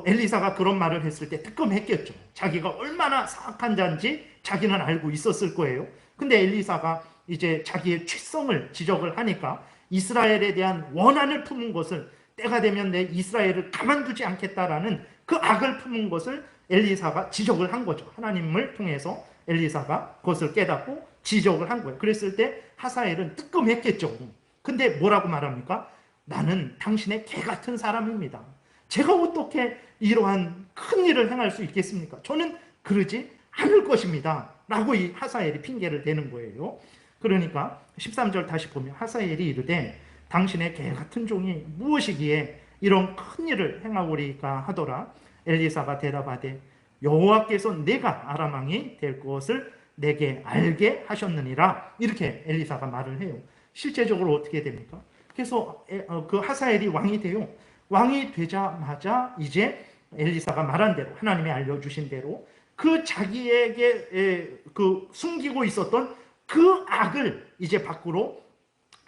엘리사가 그런 말을 했을 때 뜨끔했겠죠. 자기가 얼마나 사악한 자인지 자기는 알고 있었을 거예요. 근데 엘리사가 이제 자기의 죄성을 지적을 하니까 이스라엘에 대한 원한을 품은 것을, 때가 되면 내 이스라엘을 가만두지 않겠다라는 그 악을 품은 것을 엘리사가 지적을 한 거죠. 하나님을 통해서 엘리사가 그것을 깨닫고 지적을 한 거예요. 그랬을 때 하사엘은 뜨끔했겠죠. 근데 뭐라고 말합니까? 나는 당신의 개 같은 사람입니다. 제가 어떻게 이러한 큰 일을 행할 수 있겠습니까? 저는 그러지 않을 것입니다. 라고 이 하사엘이 핑계를 대는 거예요. 그러니까 13절 다시 보면 하사엘이 이르되 당신의 개 같은 종이 무엇이기에 이런 큰 일을 행하오리까 하더라. 엘리사가 대답하되 여호와께서 내가 아람 왕이 될 것을 내게 알게 하셨느니라. 이렇게 엘리사가 말을 해요. 실제적으로 어떻게 됩니까? 그래서 그 하사엘이 왕이 돼요. 왕이 되자마자 이제 엘리사가 말한 대로, 하나님이 알려주신 대로 그 자기에게 그 숨기고 있었던 그 악을 이제 밖으로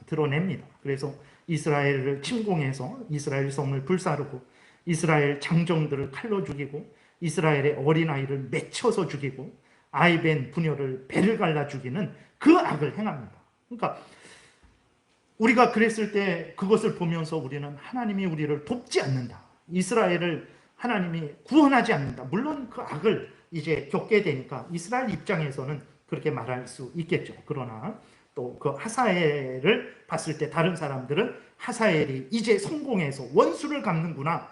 드러냅니다. 그래서 이스라엘을 침공해서 이스라엘 성을 불사르고 이스라엘 장정들을 칼로 죽이고 이스라엘의 어린아이를 맺혀서 죽이고 아이벤 부녀를 배를 갈라 죽이는 그 악을 행합니다. 그러니까 우리가 그랬을 때 그것을 보면서 우리는 하나님이 우리를 돕지 않는다, 이스라엘을 하나님이 구원하지 않는다, 물론 그 악을 이제 겪게 되니까 이스라엘 입장에서는 그렇게 말할 수 있겠죠. 그러나 또 그 하사엘을 봤을 때 다른 사람들은 하사엘이 이제 성공해서 원수를 갚는구나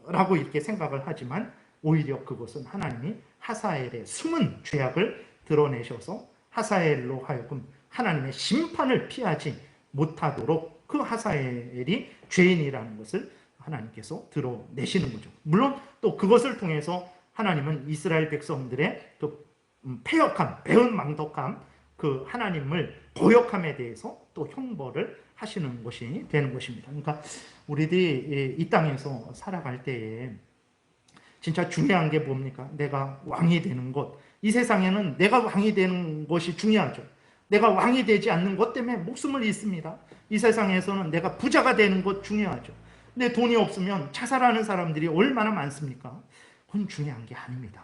라고 이렇게 생각을 하지만, 오히려 그것은 하나님이 하사엘의 숨은 죄악을 드러내셔서 하사엘로 하여금 하나님의 심판을 피하지 못하도록 그 하사엘이 죄인이라는 것을 하나님께서 드러내시는 거죠. 물론 또 그것을 통해서 하나님은 이스라엘 백성들의 그 패역함, 배은망덕함, 그 하나님을 거역함에 대해서 또 형벌을 하시는 것이 되는 것입니다. 그러니까 우리들이 이 땅에서 살아갈 때에 진짜 중요한 게 뭡니까? 내가 왕이 되는 것. 이 세상에는 내가 왕이 되는 것이 중요하죠. 내가 왕이 되지 않는 것 때문에 목숨을 잃습니다. 이 세상에서는 내가 부자가 되는 것 중요하죠. 근데 돈이 없으면 자살하는 사람들이 얼마나 많습니까? 그건 중요한 게 아닙니다.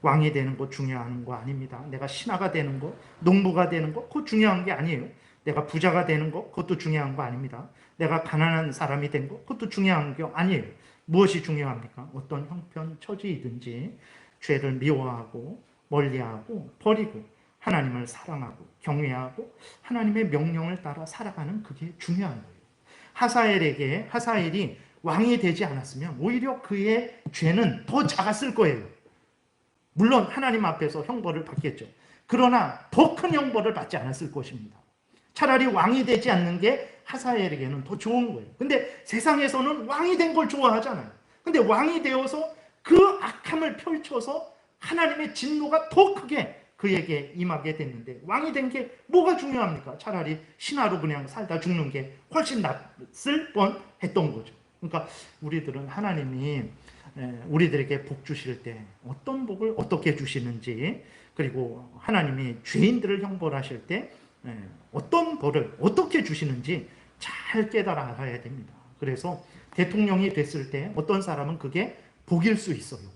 왕이 되는 것 중요한 거 아닙니다. 내가 신하가 되는 것, 농부가 되는 것, 그거 중요한 게 아니에요. 내가 부자가 되는 것, 그것도 중요한 거 아닙니다. 내가 가난한 사람이 된 것, 그것도 중요한 게 아니에요. 무엇이 중요합니까? 어떤 형편, 처지이든지 죄를 미워하고 멀리하고 버리고 하나님을 사랑하고 경외하고 하나님의 명령을 따라 살아가는, 그게 중요한 거예요. 하사엘이 왕이 되지 않았으면 오히려 그의 죄는 더 작았을 거예요. 물론 하나님 앞에서 형벌을 받겠죠. 그러나 더 큰 형벌을 받지 않았을 것입니다. 차라리 왕이 되지 않는 게 하사엘에게는 더 좋은 거예요. 근데 세상에서는 왕이 된 걸 좋아하잖아요. 근데 왕이 되어서 그 악함을 펼쳐서 하나님의 진노가 더 크게 그에게 임하게 됐는데, 왕이 된 게 뭐가 중요합니까? 차라리 신하로 그냥 살다 죽는 게 훨씬 낫을 뻔했던 거죠. 그러니까 우리들은 하나님이 우리들에게 복 주실 때 어떤 복을 어떻게 주시는지, 그리고 하나님이 죄인들을 형벌하실 때 어떤 벌을 어떻게 주시는지 잘 깨달아 알아야 됩니다. 그래서 대통령이 됐을 때 어떤 사람은 그게 복일 수 있어요.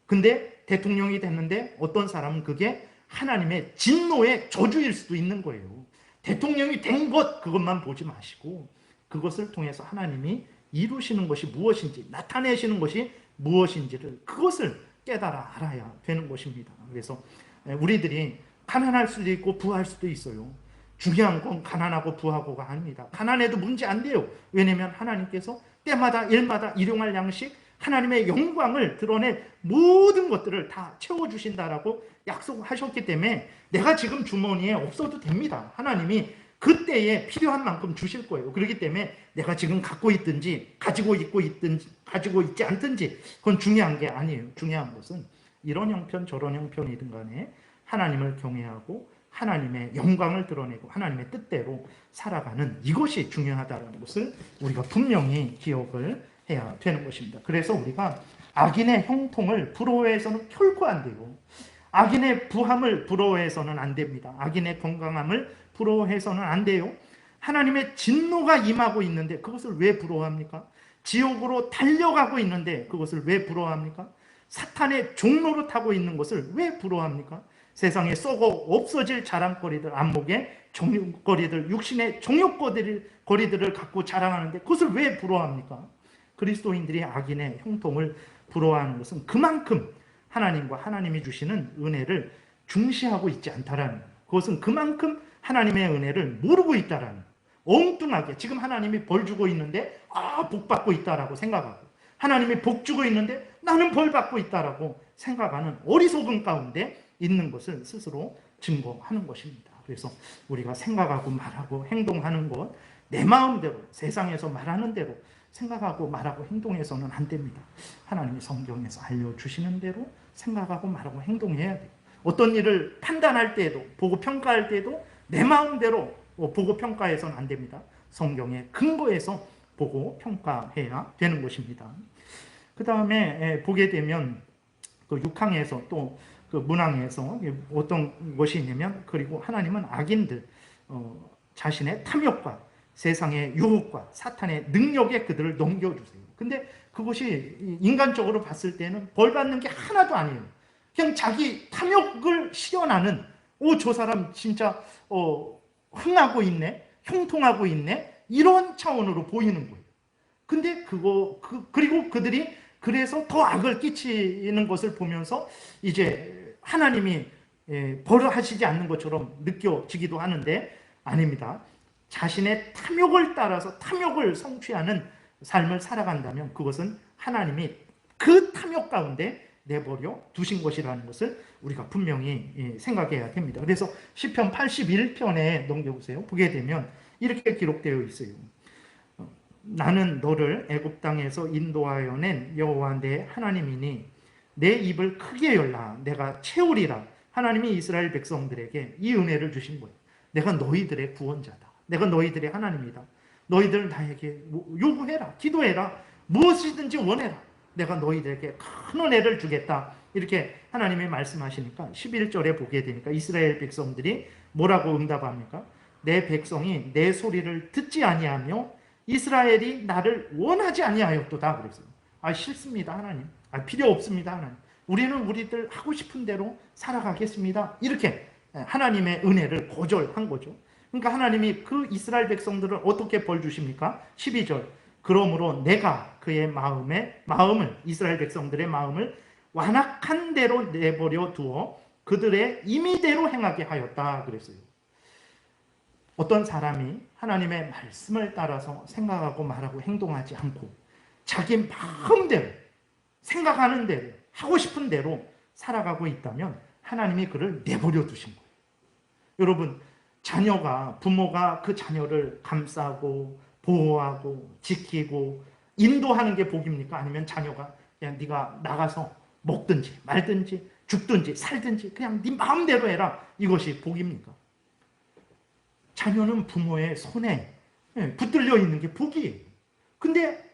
근데 대통령이 됐는데 어떤 사람은 그게 하나님의 진노의 저주일 수도 있는 거예요. 대통령이 된 것, 그것만 보지 마시고 그것을 통해서 하나님이 이루시는 것이 무엇인지, 나타내시는 것이 무엇인지를, 그것을 깨달아 알아야 되는 것입니다. 그래서 우리들이 가난할 수도 있고 부할 수도 있어요. 중요한 건 가난하고 부하고가 아닙니다. 가난해도 문제 안 돼요. 왜냐하면 하나님께서 때마다 일마다 일용할 양식, 하나님의 영광을 드러낸 모든 것들을 다 채워주신다라고 약속하셨기 때문에 내가 지금 주머니에 없어도 됩니다. 하나님이 그때에 필요한 만큼 주실 거예요. 그렇기 때문에 내가 지금 갖고 있든지 가지고 있지 않든지 그건 중요한 게 아니에요. 중요한 것은 이런 형편 저런 형편이든 간에 하나님을 경외하고 하나님의 영광을 드러내고 하나님의 뜻대로 살아가는 이것이 중요하다는 것을 우리가 분명히 기억을 해야 되는 것입니다. 그래서 우리가 악인의 형통을 부러워해서는 결코 안 돼요. 악인의 부함을 부러워해서는 안 됩니다. 악인의 건강함을 부러워해서는 안 돼요. 하나님의 진노가 임하고 있는데 그것을 왜 부러워합니까? 지옥으로 달려가고 있는데 그것을 왜 부러워합니까? 사탄의 종로로 타고 있는 것을 왜 부러워합니까? 세상에 썩어 없어질 자랑거리들, 안목의 종욕거리들, 육신의 종욕거리들을 갖고 자랑하는데 그것을 왜 부러워합니까? 그리스도인들이 악인의 형통을 부러워하는 것은 그만큼 하나님과 하나님이 주시는 은혜를 중시하고 있지 않다라는 거예요. 그것은 그만큼 하나님의 은혜를 모르고 있다라는 거예요. 엉뚱하게 지금 하나님이 벌 주고 있는데 복 받고 있다라고 생각하고 하나님이 복 주고 있는데 나는 벌 받고 있다라고 생각하는 어리석음 가운데 있는 것을 스스로 증거하는 것입니다. 그래서 우리가 생각하고 말하고 행동하는 것 내 마음대로 세상에서 말하는 대로 생각하고 말하고 행동해서는 안 됩니다. 하나님이 성경에서 알려주시는 대로 생각하고 말하고 행동해야 돼요. 어떤 일을 판단할 때에도 보고 평가할 때에도 내 마음대로 보고 평가해서는 안 됩니다. 성경의 근거에서 보고 평가해야 되는 것입니다. 그 다음에 보게 되면 그 6항에서 또 그 문항에서 어떤 것이 있냐면 그리고 하나님은 악인들 자신의 탐욕과 세상의 유혹과 사탄의 능력에 그들을 넘겨주세요. 근데 그것이 인간적으로 봤을 때는 벌 받는 게 하나도 아니에요. 그냥 자기 탐욕을 실현하는 저 사람 진짜 흥하고 있네, 형통하고 있네, 이런 차원으로 보이는 거예요. 근데 그리고 그들이 그래서 더 악을 끼치는 것을 보면서 이제 하나님이 벌을 하시지 않는 것처럼 느껴지기도 하는데 아닙니다. 자신의 탐욕을 따라서 탐욕을 성취하는 삶을 살아간다면 그것은 하나님이 그 탐욕 가운데 내버려 두신 것이라는 것을 우리가 분명히 생각해야 됩니다. 그래서 시편 81편에 넘겨보세요. 보게 되면 이렇게 기록되어 있어요. 나는 너를 애굽 땅에서 인도하여 낸 여호와 내 하나님이니 내 입을 크게 열라 내가 채우리라. 하나님이 이스라엘 백성들에게 이 은혜를 주신 거예요. 내가 너희들의 구원자다. 내가 너희들의 하나님이다. 너희들 나에게 요구해라. 기도해라. 무엇이든지 원해라. 내가 너희들에게 큰 은혜를 주겠다. 이렇게 하나님이 말씀하시니까 11절에 보게 되니까 이스라엘 백성들이 뭐라고 응답합니까? 내 백성이 내 소리를 듣지 아니하며 이스라엘이 나를 원하지 아니하였도다. 그랬어요. 싫습니다 하나님. 필요 없습니다 하나님. 우리는 우리들 하고 싶은 대로 살아가겠습니다. 이렇게 하나님의 은혜를 거절한 거죠. 그러니까 하나님이 그 이스라엘 백성들을 어떻게 벌 주십니까? 12절. 그러므로 내가 그의 마음을 이스라엘 백성들의 마음을 완악한 대로 내버려 두어 그들의 임의대로 행하게 하였다 그랬어요. 어떤 사람이 하나님의 말씀을 따라서 생각하고 말하고 행동하지 않고 자기 마음대로 생각하는 대로 하고 싶은 대로 살아가고 있다면 하나님이 그를 내버려 두신 거예요. 여러분, 부모가 그 자녀를 감싸고 보호하고 지키고 인도하는 게 복입니까? 아니면 자녀가 그냥 네가 나가서 먹든지 말든지 죽든지 살든지 그냥 네 마음대로 해라, 이것이 복입니까? 자녀는 부모의 손에 붙들려 있는 게 복이에요. 근데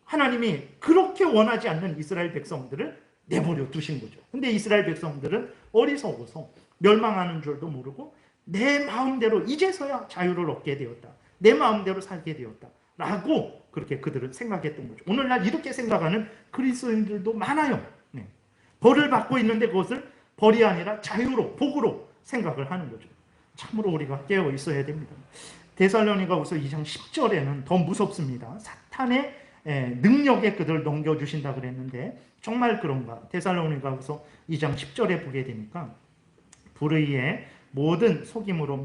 하나님이 그렇게 원하지 않는 이스라엘 백성들을 내버려 두신 거죠. 근데 이스라엘 백성들은 어리석어서 멸망하는 줄도 모르고 내 마음대로 이제서야 자유를 얻게 되었다. 내 마음대로 살게 되었다. 라고 그렇게 그들은 생각했던 거죠. 오늘날 이렇게 생각하는 그리스도인들도 많아요. 벌을 받고 있는데 그것을 벌이 아니라 자유로, 복으로 생각을 하는 거죠. 참으로 우리가 깨어 있어야 됩니다. 데살로니가후서 2장 10절에는 더 무섭습니다. 사탄의 능력에 그들을 넘겨주신다 그랬는데 정말 그런가? 데살로니가후서 2장 10절에 보게 되니까 불의의 모든 속임으로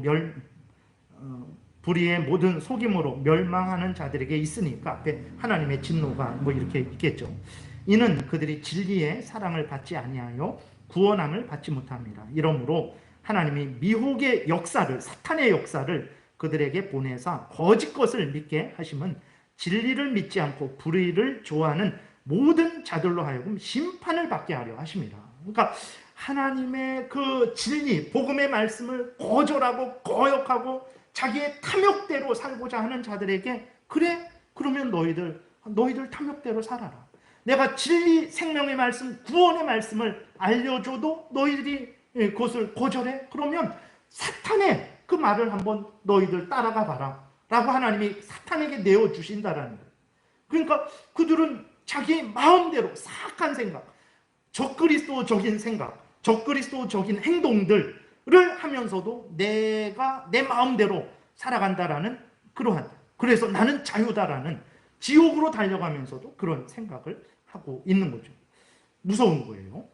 멸망하는 자들에게 있으니까 앞에 하나님의 진노가 뭐 이렇게 있겠죠. 이는 그들이 진리의 사랑을 받지 아니하여 구원함을 받지 못합니다. 이러므로 하나님이 미혹의 역사를, 사탄의 역사를 그들에게 보내사 거짓 것을 믿게 하심은 진리를 믿지 않고 불의를 좋아하는 모든 자들로 하여금 심판을 받게 하려 하심이라. 그러니까 하나님의 그 진리, 복음의 말씀을 거절하고 거역하고 자기의 탐욕대로 살고자 하는 자들에게, 그래? 그러면 너희들 탐욕대로 살아라. 내가 진리, 생명의 말씀, 구원의 말씀을 알려줘도 너희들이 그것을 거절해? 그러면 사탄의 그 말을 한번 너희들 따라가 봐라 라고 하나님이 사탄에게 내어주신다라는 거예요. 그러니까 그들은 자기 마음대로 사악한 생각, 적그리스도적인 생각, 적그리스도적인 행동들을 하면서도 내가 내 마음대로 살아간다라는 그러한, 그래서 나는 자유다라는, 지옥으로 달려가면서도 그런 생각을 하고 있는 거죠. 무서운 거예요.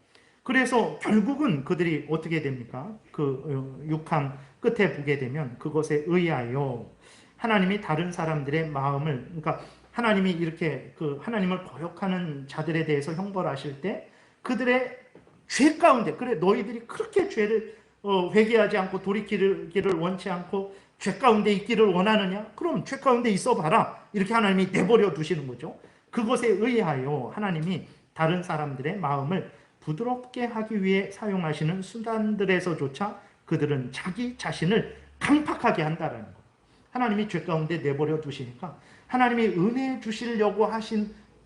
그래서 결국은 그들이 어떻게 됩니까? 그 6항 끝에 보게 되면 그것에 의하여 하나님이 다른 사람들의 마음을, 그러니까 하나님이 이렇게 그 하나님을 거역하는 자들에 대해서 형벌하실 때 그들의 죄 가운데, 그래 너희들이 그렇게 죄를 회개하지 않고 돌이키기를 원치 않고 죄 가운데 있기를 원하느냐? 그럼 죄 가운데 있어 봐라. 이렇게 하나님이 내버려 두시는 거죠. 그것에 의하여 하나님이 다른 사람들의 마음을 부드럽게 하기 위해 사용하시는 수단들에서조차 그들은 자기 자신을 강팍하게 한다는 거. 하나님이 죄 가운데 내버려 두시니까 하나님이 은혜 주시려고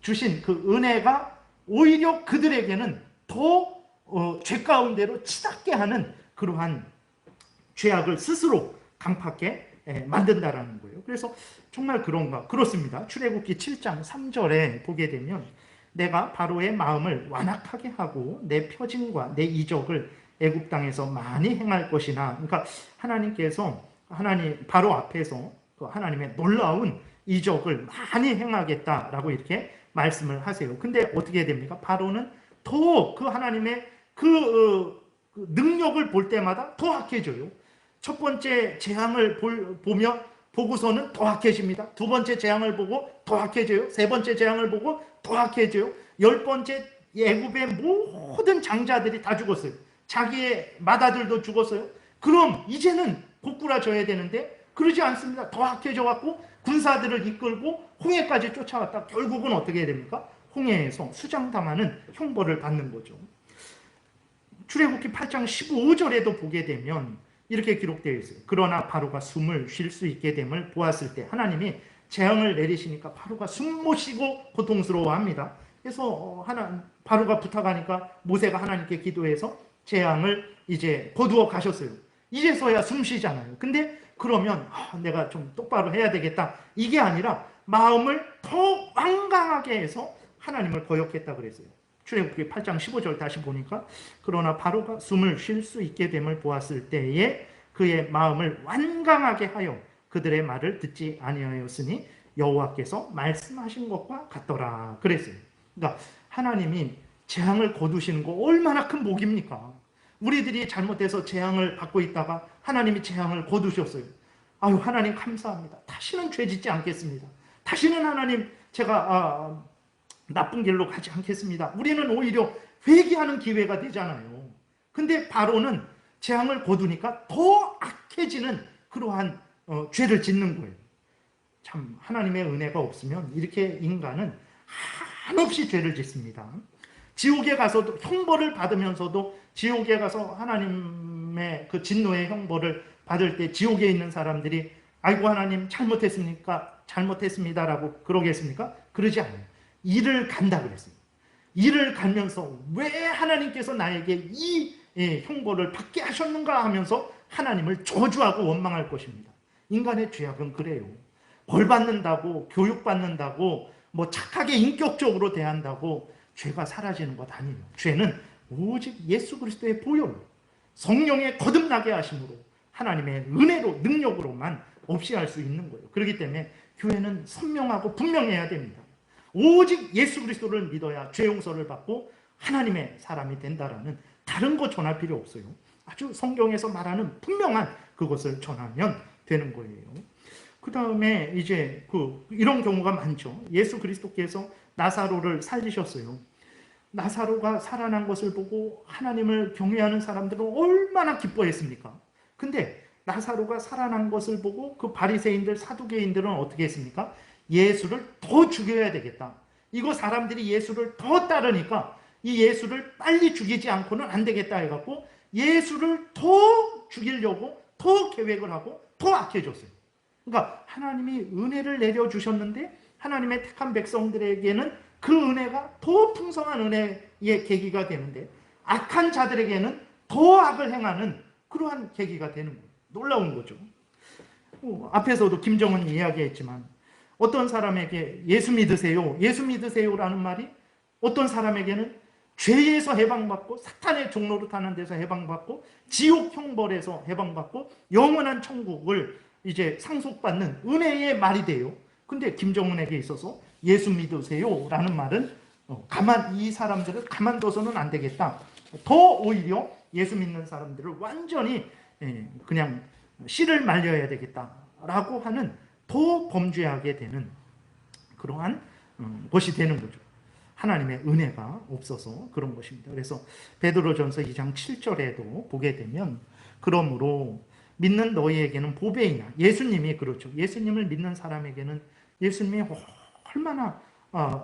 주신 그 은혜가 오히려 그들에게는 더 죄 가운데로 치닫게 하는 그러한 죄악을 스스로 강팍게 만든다라는 거예요. 그래서 정말 그런가? 그렇습니다. 출애굽기 7장 3절에 보게 되면 내가 바로의 마음을 완악하게 하고 내 표징과 내 이적을 애굽 땅에서 많이 행할 것이나, 그러니까 하나님께서 바로 앞에서 그 하나님의 놀라운 이적을 많이 행하겠다라고 이렇게 말씀을 하세요. 근데 어떻게 됩니까? 바로는 더 그 하나님의 그 능력을 볼 때마다 더 악해져요. 첫 번째 재앙을 보고서는 더 악해집니다. 두 번째 재앙을 보고 더 악해져요. 세 번째 재앙을 보고 더 악해져요. 10번째 애굽의 모든 장자들이 다 죽었어요. 자기의 맏아들도 죽었어요. 그럼 이제는 고꾸라져야 되는데 그러지 않습니다. 더 악해져갖고 군사들을 이끌고 홍해까지 쫓아왔다. 결국은 어떻게 됩니까? 홍해에서 수장당하는 형벌을 받는 거죠. 출애굽기 8장 15절에도 보게 되면 이렇게 기록되어 있어요. 그러나 바로가 숨을 쉴 수 있게 됨을 보았을 때 하나님이 재앙을 내리시니까 바로가 숨 못 쉬고 고통스러워합니다. 그래서 바로가 부탁하니까 모세가 하나님께 기도해서 재앙을 이제 거두어 가셨어요. 이제서야 숨 쉬잖아요. 근데 그러면 내가 좀 똑바로 해야 되겠다. 이게 아니라 마음을 더 완강하게 해서 하나님을 거역했다 그랬어요. 출애굽기 8장 15절 다시 보니까 그러나 바로가 숨을 쉴 수 있게 됨을 보았을 때에 그의 마음을 완강하게 하여 그들의 말을 듣지 아니하였으니 여호와께서 말씀하신 것과 같더라 그랬어요. 그러니까 하나님이 재앙을 거두시는 거 얼마나 큰 복입니까? 우리들이 잘못해서 재앙을 받고 있다가 하나님이 재앙을 거두셨어요. 아유, 하나님 감사합니다. 다시는 죄 짓지 않겠습니다. 다시는 하나님 제가 나쁜 길로 가지 않겠습니다. 우리는 오히려 회개하는 기회가 되잖아요. 근데 바로는 재앙을 거두니까 더 악해지는 그러한 죄를 짓는 거예요. 참 하나님의 은혜가 없으면 이렇게 인간은 한없이 죄를 짓습니다. 지옥에 가서도 형벌을 받으면서도 지옥에 가서 하나님의 그 진노의 형벌을 받을 때 지옥에 있는 사람들이 아이고 하나님 잘못했습니다라고 그러겠습니까? 그러지 않아요. 일을 간다 그랬습니다. 일을 가면서 왜 하나님께서 나에게 이 형벌을 받게 하셨는가 하면서 하나님을 저주하고 원망할 것입니다. 인간의 죄악은 그래요. 벌 받는다고, 교육받는다고, 뭐 착하게 인격적으로 대한다고 죄가 사라지는 것 아니에요. 죄는 오직 예수 그리스도의 보혈로, 성령의 거듭나게 하심으로, 하나님의 은혜로, 능력으로만 없이 할 수 있는 거예요. 그렇기 때문에 교회는 선명하고 분명해야 됩니다. 오직 예수 그리스도를 믿어야 죄 용서를 받고 하나님의 사람이 된다라는 다른 거 전할 필요 없어요. 아주 성경에서 말하는 분명한 그것을 전하면 되는 거예요. 그 다음에 이제 이런 경우가 많죠. 예수 그리스도께서 나사로를 살리셨어요. 나사로가 살아난 것을 보고 하나님을 경외하는 사람들은 얼마나 기뻐했습니까? 근데 나사로가 살아난 것을 보고 그 바리새인들 사두개인들은 어떻게 했습니까? 예수를 더 죽여야 되겠다. 이거 사람들이 예수를 더 따르니까 이 예수를 빨리 죽이지 않고는 안 되겠다 해갖고 예수를 더 죽이려고 더 계획을 하고 더 악해졌어요. 그러니까 하나님이 은혜를 내려주셨는데 하나님의 택한 백성들에게는 그 은혜가 더 풍성한 은혜의 계기가 되는데 악한 자들에게는 더 악을 행하는 그러한 계기가 되는 거예요. 놀라운 거죠. 앞에서도 김정은 이야기했지만 어떤 사람에게 예수 믿으세요, 예수 믿으세요라는 말이 어떤 사람에게는 죄에서 해방받고 사탄의 종로로 타는 데서 해방받고 지옥 형벌에서 해방받고 영원한 천국을 이제 상속받는 은혜의 말이 돼요. 근데 김정은에게 있어서 예수 믿으세요라는 말은 이 사람들을 가만둬서는 안 되겠다. 더 오히려 예수 믿는 사람들을 완전히 그냥 씨를 말려야 되겠다라고 하는 더 범죄하게 되는 그러한 것이 되는 거죠. 하나님의 은혜가 없어서 그런 것입니다. 그래서 베드로전서 2장 7절에도 보게 되면 그러므로 믿는 너희에게는 보배이나 예수님이 그렇죠. 예수님을 믿는 사람에게는 예수님이 얼마나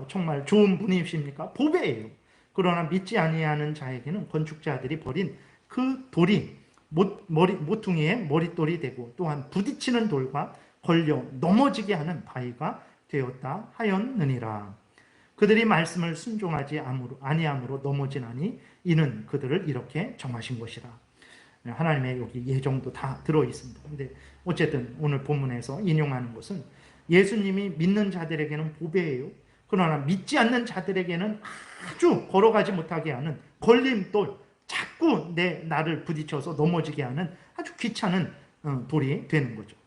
정말 좋은 분이십니까? 보배예요. 그러나 믿지 아니하는 자에게는 건축자들이 버린 그 돌이 모퉁이의 머릿돌이 되고 또한 부딪히는 돌과 걸려 넘어지게 하는 바위가 되었다 하였느니라. 그들이 말씀을 순종하지 아니함으로 넘어지나니 이는 그들을 이렇게 정하신 것이라. 하나님의 여기 예정도 다 들어있습니다. 근데 어쨌든 오늘 본문에서 인용하는 것은 예수님이 믿는 자들에게는 보배예요. 그러나 믿지 않는 자들에게는 아주 걸어가지 못하게 하는 걸림돌, 자꾸 나를 부딪혀서 넘어지게 하는 아주 귀찮은 돌이 되는 거죠.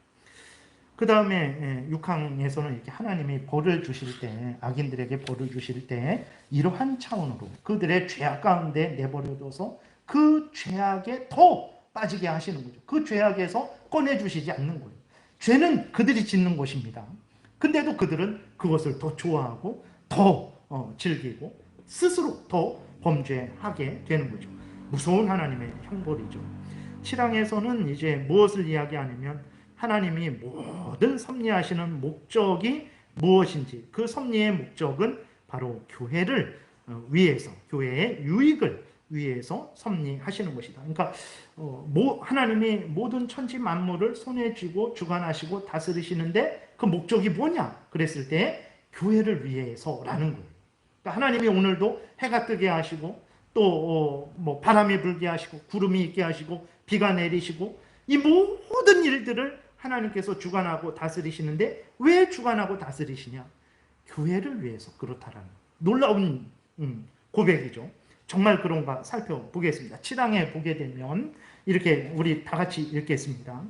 그 다음에 6항에서는 이렇게 하나님이 벌을 주실 때, 악인들에게 벌을 주실 때 이러한 차원으로 그들의 죄악 가운데 내버려둬서 그 죄악에 더 빠지게 하시는 거죠. 그 죄악에서 꺼내주시지 않는 거예요. 죄는 그들이 짓는 것입니다. 근데도 그들은 그것을 더 좋아하고 더 즐기고 스스로 더 범죄하게 되는 거죠. 무서운 하나님의 형벌이죠. 7항에서는 이제 무엇을 이야기하냐면 하나님이 모든 섭리하시는 목적이 무엇인지, 그 섭리의 목적은 바로 교회를 위해서, 교회의 유익을 위해서 섭리하시는 것이다. 그러니까 하나님이 모든 천지 만물을 손에 쥐고 주관하시고 다스리시는데 그 목적이 뭐냐? 그랬을 때 교회를 위해서라는 거예요. 그러니까 하나님이 오늘도 해가 뜨게 하시고 또 바람이 불게 하시고 구름이 있게 하시고 비가 내리시고 이 모든 일들을 하나님께서 주관하고 다스리시는데 왜 주관하고 다스리시냐? 교회를 위해서 그렇다라는 놀라운 고백이죠. 정말 그런가 살펴보겠습니다. 7항에 보게 되면 이렇게 우리 다 같이 읽겠습니다.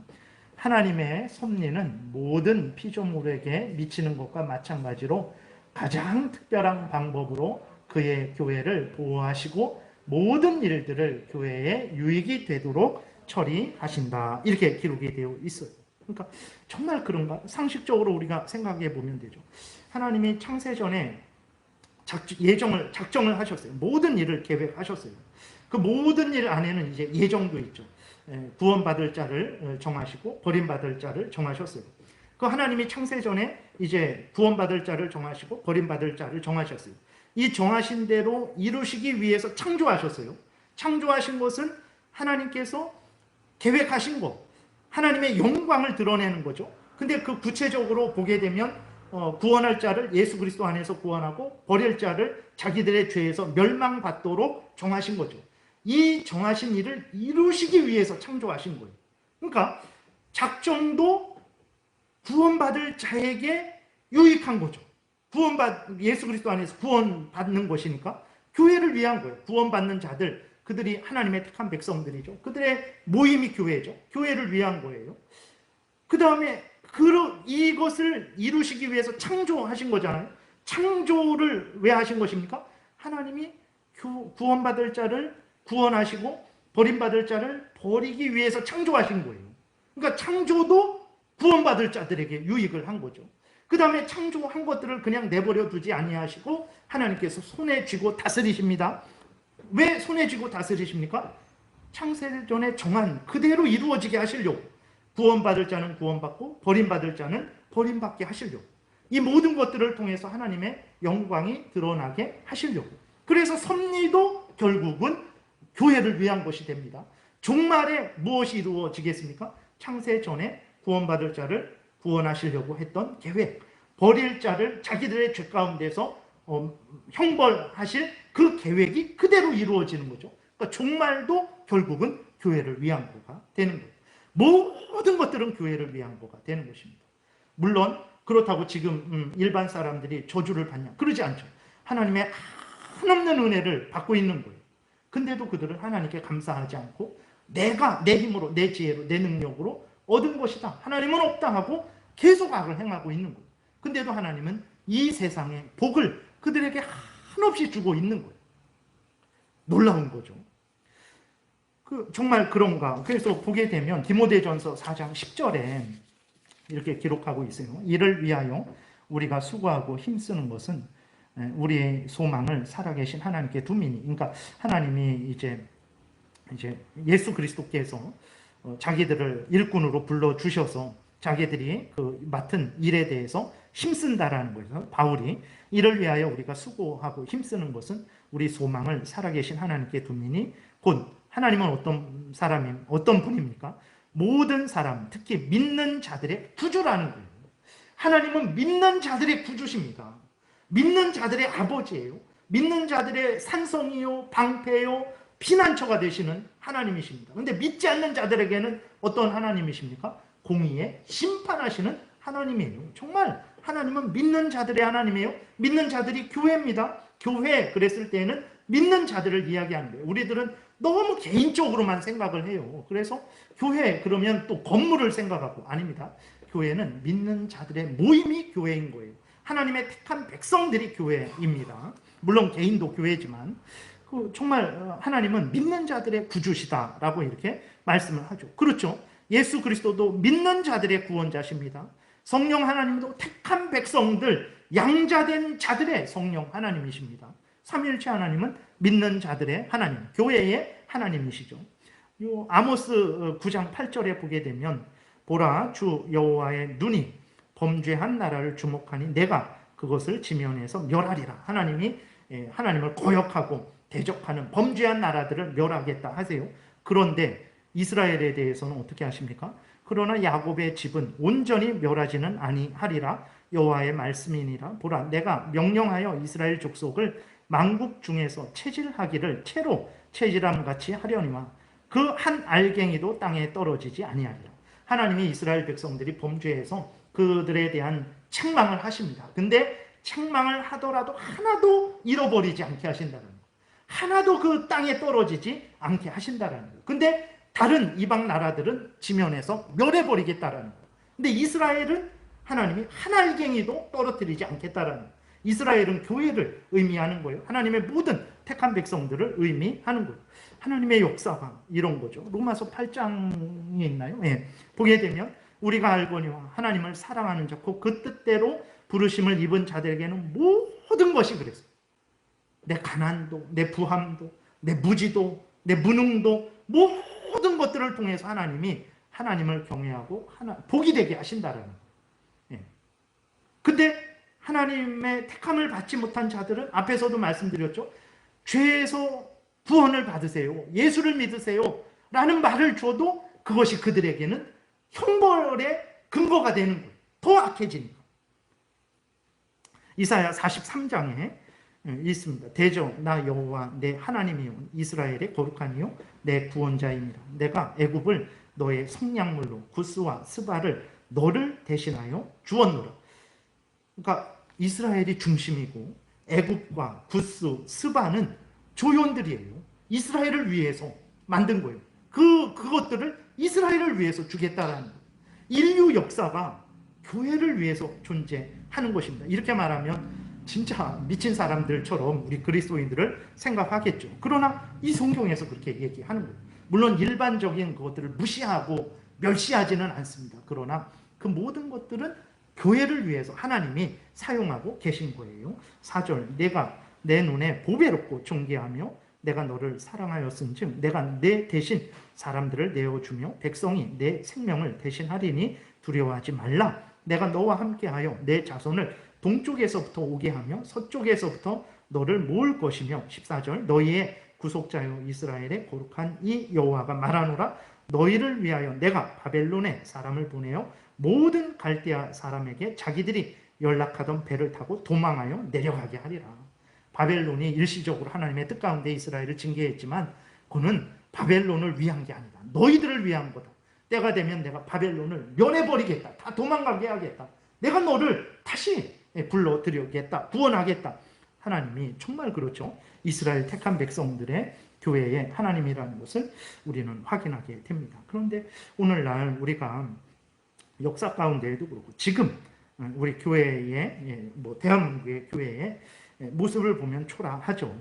하나님의 섭리는 모든 피조물에게 미치는 것과 마찬가지로 가장 특별한 방법으로 그의 교회를 보호하시고 모든 일들을 교회의 유익이 되도록 처리하신다. 이렇게 기록이 되어 있어요. 그러니까 정말 그런가? 상식적으로 우리가 생각해 보면 되죠. 하나님이 창세전에 작정을 하셨어요. 모든 일을 계획하셨어요. 그 모든 일 안에는 이제 예정도 있죠. 구원받을 자를 정하시고 버림받을 자를 정하셨어요. 그 하나님이 창세전에 이제 구원받을 자를 정하시고 버림받을 자를 정하셨어요. 이 정하신 대로 이루시기 위해서 창조하셨어요. 창조하신 것은 하나님께서 계획하신 것, 하나님의 영광을 드러내는 거죠. 근데 그 구체적으로 보게 되면 구원할 자를 예수 그리스도 안에서 구원하고 버릴 자를 자기들의 죄에서 멸망받도록 정하신 거죠. 이 정하신 일을 이루시기 위해서 창조하신 거예요. 그러니까 작정도 구원받을 자에게 유익한 거죠. 예수 그리스도 안에서 구원받는 것이니까 교회를 위한 거예요. 구원받는 자들, 그들이 하나님의 택한 백성들이죠. 그들의 모임이 교회죠. 교회를 위한 거예요. 그 다음에 이것을 이루시기 위해서 창조하신 거잖아요. 창조를 왜 하신 것입니까? 하나님이 구원받을 자를 구원하시고 버림받을 자를 버리기 위해서 창조하신 거예요. 그러니까 창조도 구원받을 자들에게 유익을 한 거죠. 그 다음에 창조한 것들을 그냥 내버려 두지 아니하시고 하나님께서 손에 쥐고 다스리십니다. 왜 손에 쥐고 다스리십니까? 창세전에 정한 그대로 이루어지게 하시려고. 구원받을 자는 구원받고 버림받을 자는 버림받게 하시려고. 이 모든 것들을 통해서 하나님의 영광이 드러나게 하시려고. 그래서 섭리도 결국은 교회를 위한 것이 됩니다. 종말에 무엇이 이루어지겠습니까? 창세 전에 구원받을 자를 구원하시려고 했던 계획, 버릴 자를 자기들의 죄 가운데서 형벌하실 그 계획이 그대로 이루어지는 거죠. 그러니까 종말도 결국은 교회를 위한 거가 되는 거예요. 모든 것들은 교회를 위한 거가 되는 것입니다. 물론 그렇다고 지금 일반 사람들이 저주를 받냐? 그러지 않죠. 하나님의 한없는 은혜를 받고 있는 거예요. 근데도 그들은 하나님께 감사하지 않고 내가 내 힘으로, 내 지혜로, 내 능력으로 얻은 것이다, 하나님은 없다 하고 계속 악을 행하고 있는 거예요. 근데도 하나님은 이 세상의 복을 그들에게 한없이 주고 있는 거예요. 놀라운 거죠. 정말 그런가. 그래서 보게 되면 디모데전서 4장 10절에 이렇게 기록하고 있어요. 이를 위하여 우리가 수고하고 힘쓰는 것은 우리의 소망을 살아계신 하나님께 둠이니. 그러니까 하나님이 이제 예수 그리스도께서 자기들을 일꾼으로 불러주셔서 자기들이 그 맡은 일에 대해서 힘쓴다라는 거예요. 바울이 이를 위하여 우리가 수고하고 힘쓰는 것은 우리 소망을 살아계신 하나님께 둠이니, 곧 하나님은 어떤 분입니까? 모든 사람, 특히 믿는 자들의 구주라는 거예요. 하나님은 믿는 자들의 구주십니다. 믿는 자들의 아버지예요. 믿는 자들의 산성이요, 방패요, 피난처가 되시는 하나님이십니다. 그런데 믿지 않는 자들에게는 어떤 하나님이십니까? 공의에 심판하시는 하나님이에요. 정말 하나님은 믿는 자들의 하나님이에요. 믿는 자들이 교회입니다. 교회 그랬을 때에는 믿는 자들을 이야기하는 거예요. 우리들은 너무 개인적으로만 생각을 해요. 그래서 교회 그러면 또 건물을 생각하고, 아닙니다. 교회는 믿는 자들의 모임이 교회인 거예요. 하나님의 택한 백성들이 교회입니다. 물론 개인도 교회지만 정말 하나님은 믿는 자들의 구주시다라고 이렇게 말씀을 하죠. 그렇죠. 예수 그리스도도 믿는 자들의 구원자십니다. 성령 하나님도 택한 백성들, 양자된 자들의 성령 하나님이십니다. 삼위일체 하나님은 믿는 자들의 하나님, 교회의 하나님이시죠. 아모스 9장 8절에 보게 되면 보라, 주 여호와의 눈이 범죄한 나라를 주목하니 내가 그것을 지면에서 멸하리라. 하나님이 하나님을 거역하고 대적하는 범죄한 나라들을 멸하겠다 하세요. 그런데 이스라엘에 대해서는 어떻게 하십니까? 그러나 야곱의 집은 온전히 멸하지는 아니하리라. 여호와의 말씀이니라. 보라, 내가 명령하여 이스라엘 족속을 만국 중에서 체질하기를 채로 체질함 같이 하려니와 그 한 알갱이도 땅에 떨어지지 아니하리라. 하나님이 이스라엘 백성들이 범죄해서 그들에 대한 책망을 하십니다. 근데 책망을 하더라도 하나도 잃어버리지 않게 하신다는 거예요. 하나도 그 땅에 떨어지지 않게 하신다는 거예요. 근데 다른 이방 나라들은 지면에서 멸해버리겠다라는 거예요. 근데 이스라엘은 하나님이 한 알갱이도 떨어뜨리지 않겠다라는 거예요. 이스라엘은 교회를 의미하는 거예요. 하나님의 모든 택한 백성들을 의미하는 거예요. 하나님의 역사가 이런 거죠. 로마서 8장이 있나요? 네. 보게 되면 우리가 알거니와 하나님을 사랑하는 자, 곧 그 뜻대로 부르심을 입은 자들에게는 모든 것이 그랬어요. 내 가난도, 내 부함도, 내 무지도, 내 무능도, 모든 것들을 통해서 하나님이 하나님을 경외하고 복이 되게 하신다라는 거예요. 근데 하나님의 택함을 받지 못한 자들은 앞에서도 말씀드렸죠. 죄에서 구원을 받으세요, 예수를 믿으세요 라는 말을 줘도 그것이 그들에게는 형벌의 근거가 되는 거예요. 더 악해지니까. 이사야 43장에 있습니다. 대저 나 여호와 내 하나님이요 이스라엘의 거룩한 이요 내 구원자입니다. 내가 애굽을 너의 성량물로 구스와 스바를 너를 대신하여 주었노라. 그러니까 이스라엘이 중심이고 애굽과 구스, 스바는 조연들이에요. 이스라엘을 위해서 만든 거예요. 그것들을 이스라엘을 위해서 주겠다라는 거예요. 인류 역사가 교회를 위해서 존재하는 것입니다. 이렇게 말하면 진짜 미친 사람들처럼 우리 그리스도인들을 생각하겠죠. 그러나 이 성경에서 그렇게 얘기하는 거예요. 물론 일반적인 것들을 무시하고 멸시하지는 않습니다. 그러나 그 모든 것들은 교회를 위해서 하나님이 사용하고 계신 거예요. 4절, 내가 내 눈에 보배롭고 존귀하며 내가 너를 사랑하였은즉 내가 내 대신 사람들을 내어주며 백성이 내 생명을 대신하리니 두려워하지 말라. 내가 너와 함께하여 내 자손을 동쪽에서부터 오게 하며 서쪽에서부터 너를 모을 것이며 14절 너희의 구속자여 이스라엘의 거룩한 이 여호와가 말하노라. 너희를 위하여 내가 바벨론에 사람을 보내어 모든 갈대아 사람에게 자기들이 연락하던 배를 타고 도망하여 내려가게 하리라. 바벨론이 일시적으로 하나님의 뜻 가운데 이스라엘을 징계했지만 그는 바벨론을 위한 게 아니다. 너희들을 위한 거다. 때가 되면 내가 바벨론을 면해버리겠다. 다 도망가게 하겠다. 내가 너를 다시 불러들여겠다. 구원하겠다. 하나님이 정말 그렇죠. 이스라엘 택한 백성들의 교회의 하나님이라는 것을 우리는 확인하게 됩니다. 그런데 오늘날 우리가 역사 가운데에도 그렇고 지금 우리 교회의 대한민국의 교회의 모습을 보면 초라하죠.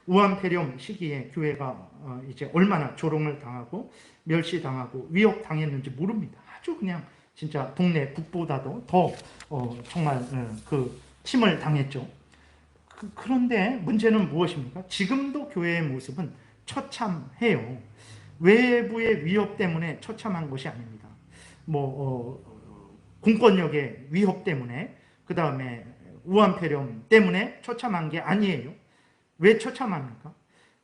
우한폐렴 시기에 교회가 이제 얼마나 조롱을 당하고 멸시당하고 위협당했는지 모릅니다. 아주 그냥 진짜 동네 북보다도 더 정말 그 침을 당했죠. 그런데 문제는 무엇입니까? 지금도 교회의 모습은 처참해요. 외부의 위협 때문에 처참한 것이 아닙니다. 공권력의 위협 때문에, 그 다음에 우한폐렴 때문에 처참한 게 아니에요. 왜 처참합니까?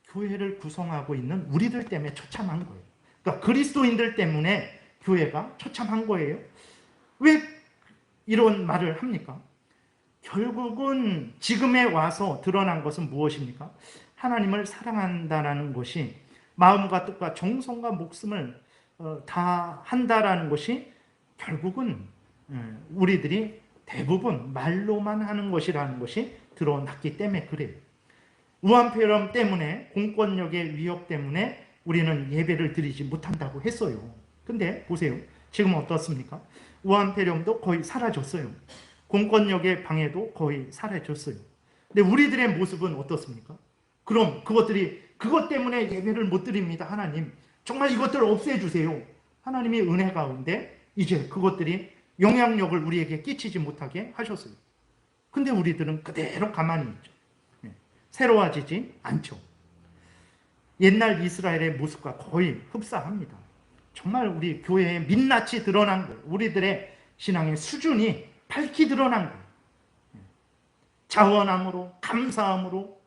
교회를 구성하고 있는 우리들 때문에 처참한 거예요. 그러니까 그리스도인들 때문에 교회가 처참한 거예요. 왜 이런 말을 합니까? 결국은 지금에 와서 드러난 것은 무엇입니까? 하나님을 사랑한다는 것이 마음과 뜻과 정성과 목숨을 다 한다라는 것이 결국은 우리들이 대부분 말로만 하는 것이라는 것이 드러났기 때문에 그래요. 우한폐렴 때문에 공권력의 위협 때문에 우리는 예배를 드리지 못한다고 했어요. 근데 보세요. 지금 어떻습니까? 우한폐렴도 거의 사라졌어요. 공권력의 방해도 거의 사라졌어요. 근데 우리들의 모습은 어떻습니까? 그럼 그것 때문에 예배를 못 드립니다. 하나님 정말 이것들을 없애주세요. 하나님의 은혜 가운데 이제 그것들이 영향력을 우리에게 끼치지 못하게 하셨어요. 근데 우리들은 그대로 가만히 있죠. 새로워지지 않죠. 옛날 이스라엘의 모습과 거의 흡사합니다. 정말 우리 교회의 민낯이 드러난 거예요. 우리들의 신앙의 수준이 밝히 드러난 거예요. 자원함으로, 감사함으로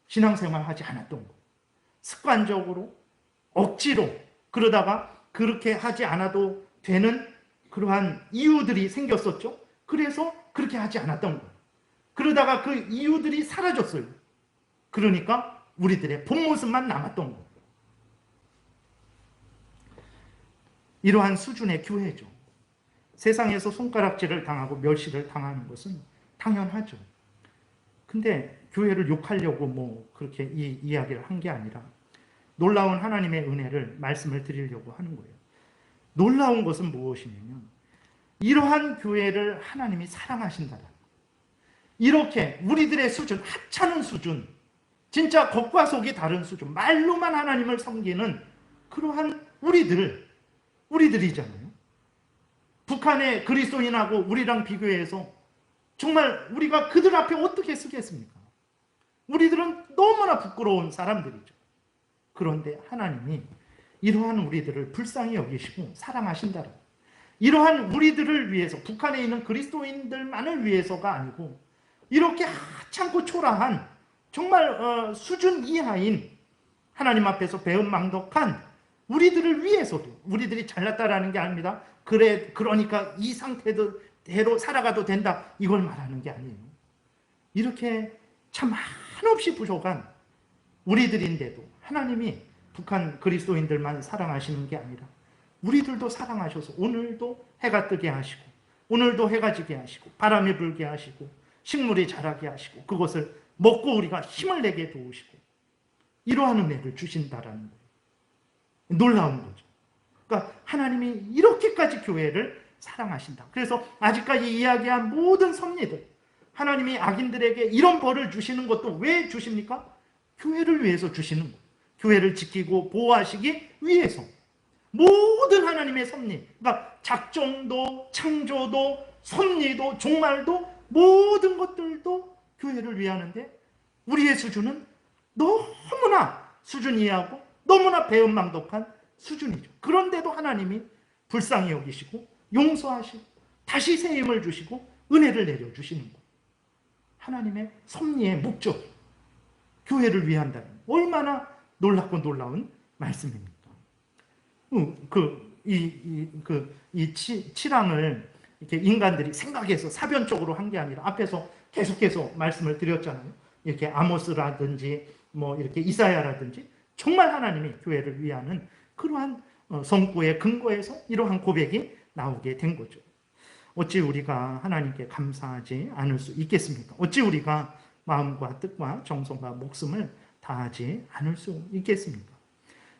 신앙생활하지 않았던 거예요. 습관적으로, 억지로 그러다가 그렇게 하지 않아도 되는 그러한 이유들이 생겼었죠. 그래서 그렇게 하지 않았던 거예요. 그러다가 그 이유들이 사라졌어요. 그러니까 우리들의 본 모습만 남았던 거예요. 이러한 수준의 교회죠. 세상에서 손가락질을 당하고 멸시를 당하는 것은 당연하죠. 근데 교회를 욕하려고 그렇게 이야기를 한 게 아니라 놀라운 하나님의 은혜를 말씀을 드리려고 하는 거예요. 놀라운 것은 무엇이냐면 이러한 교회를 하나님이 사랑하신다. 이렇게 우리들의 수준, 하찮은 수준, 진짜 겉과 속이 다른 수준, 말로만 하나님을 섬기는 그러한 우리들이잖아요. 북한의 그리스도인하고 우리랑 비교해서 정말 우리가 그들 앞에 어떻게 쓰겠습니까? 우리들은 너무나 부끄러운 사람들이죠. 그런데 하나님이 이러한 우리들을 불쌍히 여기시고 사랑하신다. 이러한 우리들을 위해서, 북한에 있는 그리스도인들만을 위해서가 아니고 이렇게 하찮고 초라한 정말 수준 이하인 하나님 앞에서 배은망덕한 우리들을 위해서도, 우리들이 잘났다라는 게 아닙니다. 그러니까 이 상태대로 살아가도 된다, 이걸 말하는 게 아니에요. 이렇게 참 한없이 부족한 우리들인데도 하나님이 북한 그리스도인들만 사랑하시는 게 아니라 우리들도 사랑하셔서 오늘도 해가 뜨게 하시고 오늘도 해가 지게 하시고 바람이 불게 하시고 식물이 자라게 하시고 그것을 먹고 우리가 힘을 내게 도우시고 이러한 은혜를 주신다라는 거예요. 놀라운 거죠. 그러니까 하나님이 이렇게까지 교회를 사랑하신다. 그래서 아직까지 이야기한 모든 섭리들, 하나님이 악인들에게 이런 벌을 주시는 것도 왜 주십니까? 교회를 위해서 주시는 거예요. 교회를 지키고 보호하시기 위해서. 모든 하나님의 섭리, 그러니까 작정도 창조도 섭리도 종말도 모든 것들도 교회를 위하는데 우리의 수준은 너무나 수준 이하고 너무나 배은망덕한 수준이죠. 그런데도 하나님이 불쌍히 여기시고 용서하시고 다시 새 힘을 주시고 은혜를 내려주시는 거예요. 하나님의 섭리의 목적, 교회를 위한다는 얼마나 놀랍고 놀라운 말씀입니까? 이 칠항을 이렇게 인간들이 생각해서 사변적으로 한 게 아니라 앞에서 계속해서 말씀을 드렸잖아요. 이렇게 아모스라든지 뭐 이렇게 이사야라든지 정말 하나님이 교회를 위하는 그러한 성구의 근거에서 이러한 고백이 나오게 된 거죠. 어찌 우리가 하나님께 감사하지 않을 수 있겠습니까? 어찌 우리가 마음과 뜻과 정성과 목숨을 다하지 않을 수 있겠습니까?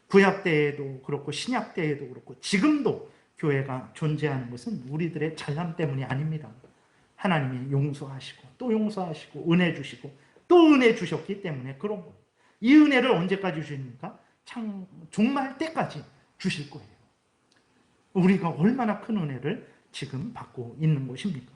구약 때에도 그렇고 신약 때에도 그렇고 지금도 교회가 존재하는 것은 우리들의 잘남 때문이 아닙니다. 하나님이 용서하시고 또 용서하시고 은혜 주시고 또 은혜 주셨기 때문에 그런 거예요. 이 은혜를 언제까지 주십니까? 참 종말 때까지 주실 거예요. 우리가 얼마나 큰 은혜를 지금 받고 있는 것입니까?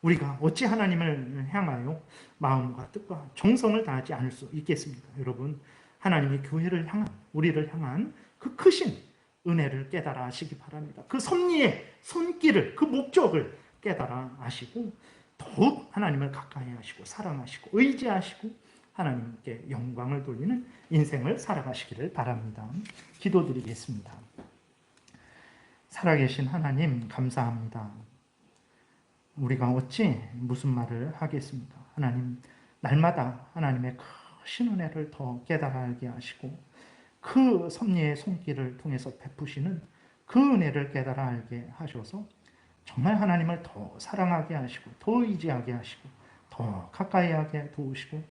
우리가 어찌 하나님을 향하여 마음과 뜻과 정성을 다하지 않을 수 있겠습니까? 여러분, 하나님이 교회를 향한, 우리를 향한 그 크신 은혜를 깨달아 하시기 바랍니다. 그 섭리의 손길을, 그 목적을 깨달아 하시고 더욱 하나님을 가까이 하시고 사랑하시고 의지하시고 하나님께 영광을 돌리는 인생을 살아가시기를 바랍니다. 기도드리겠습니다. 살아계신 하나님 감사합니다. 우리가 어찌 무슨 말을 하겠습니까? 하나님, 날마다 하나님의 크신 은혜를 더 깨달아 알게 하시고 그 섭리의 손길을 통해서 베푸시는 그 은혜를 깨달아 알게 하셔서 정말 하나님을 더 사랑하게 하시고 더 의지하게 하시고 더 가까이 하게 도우시고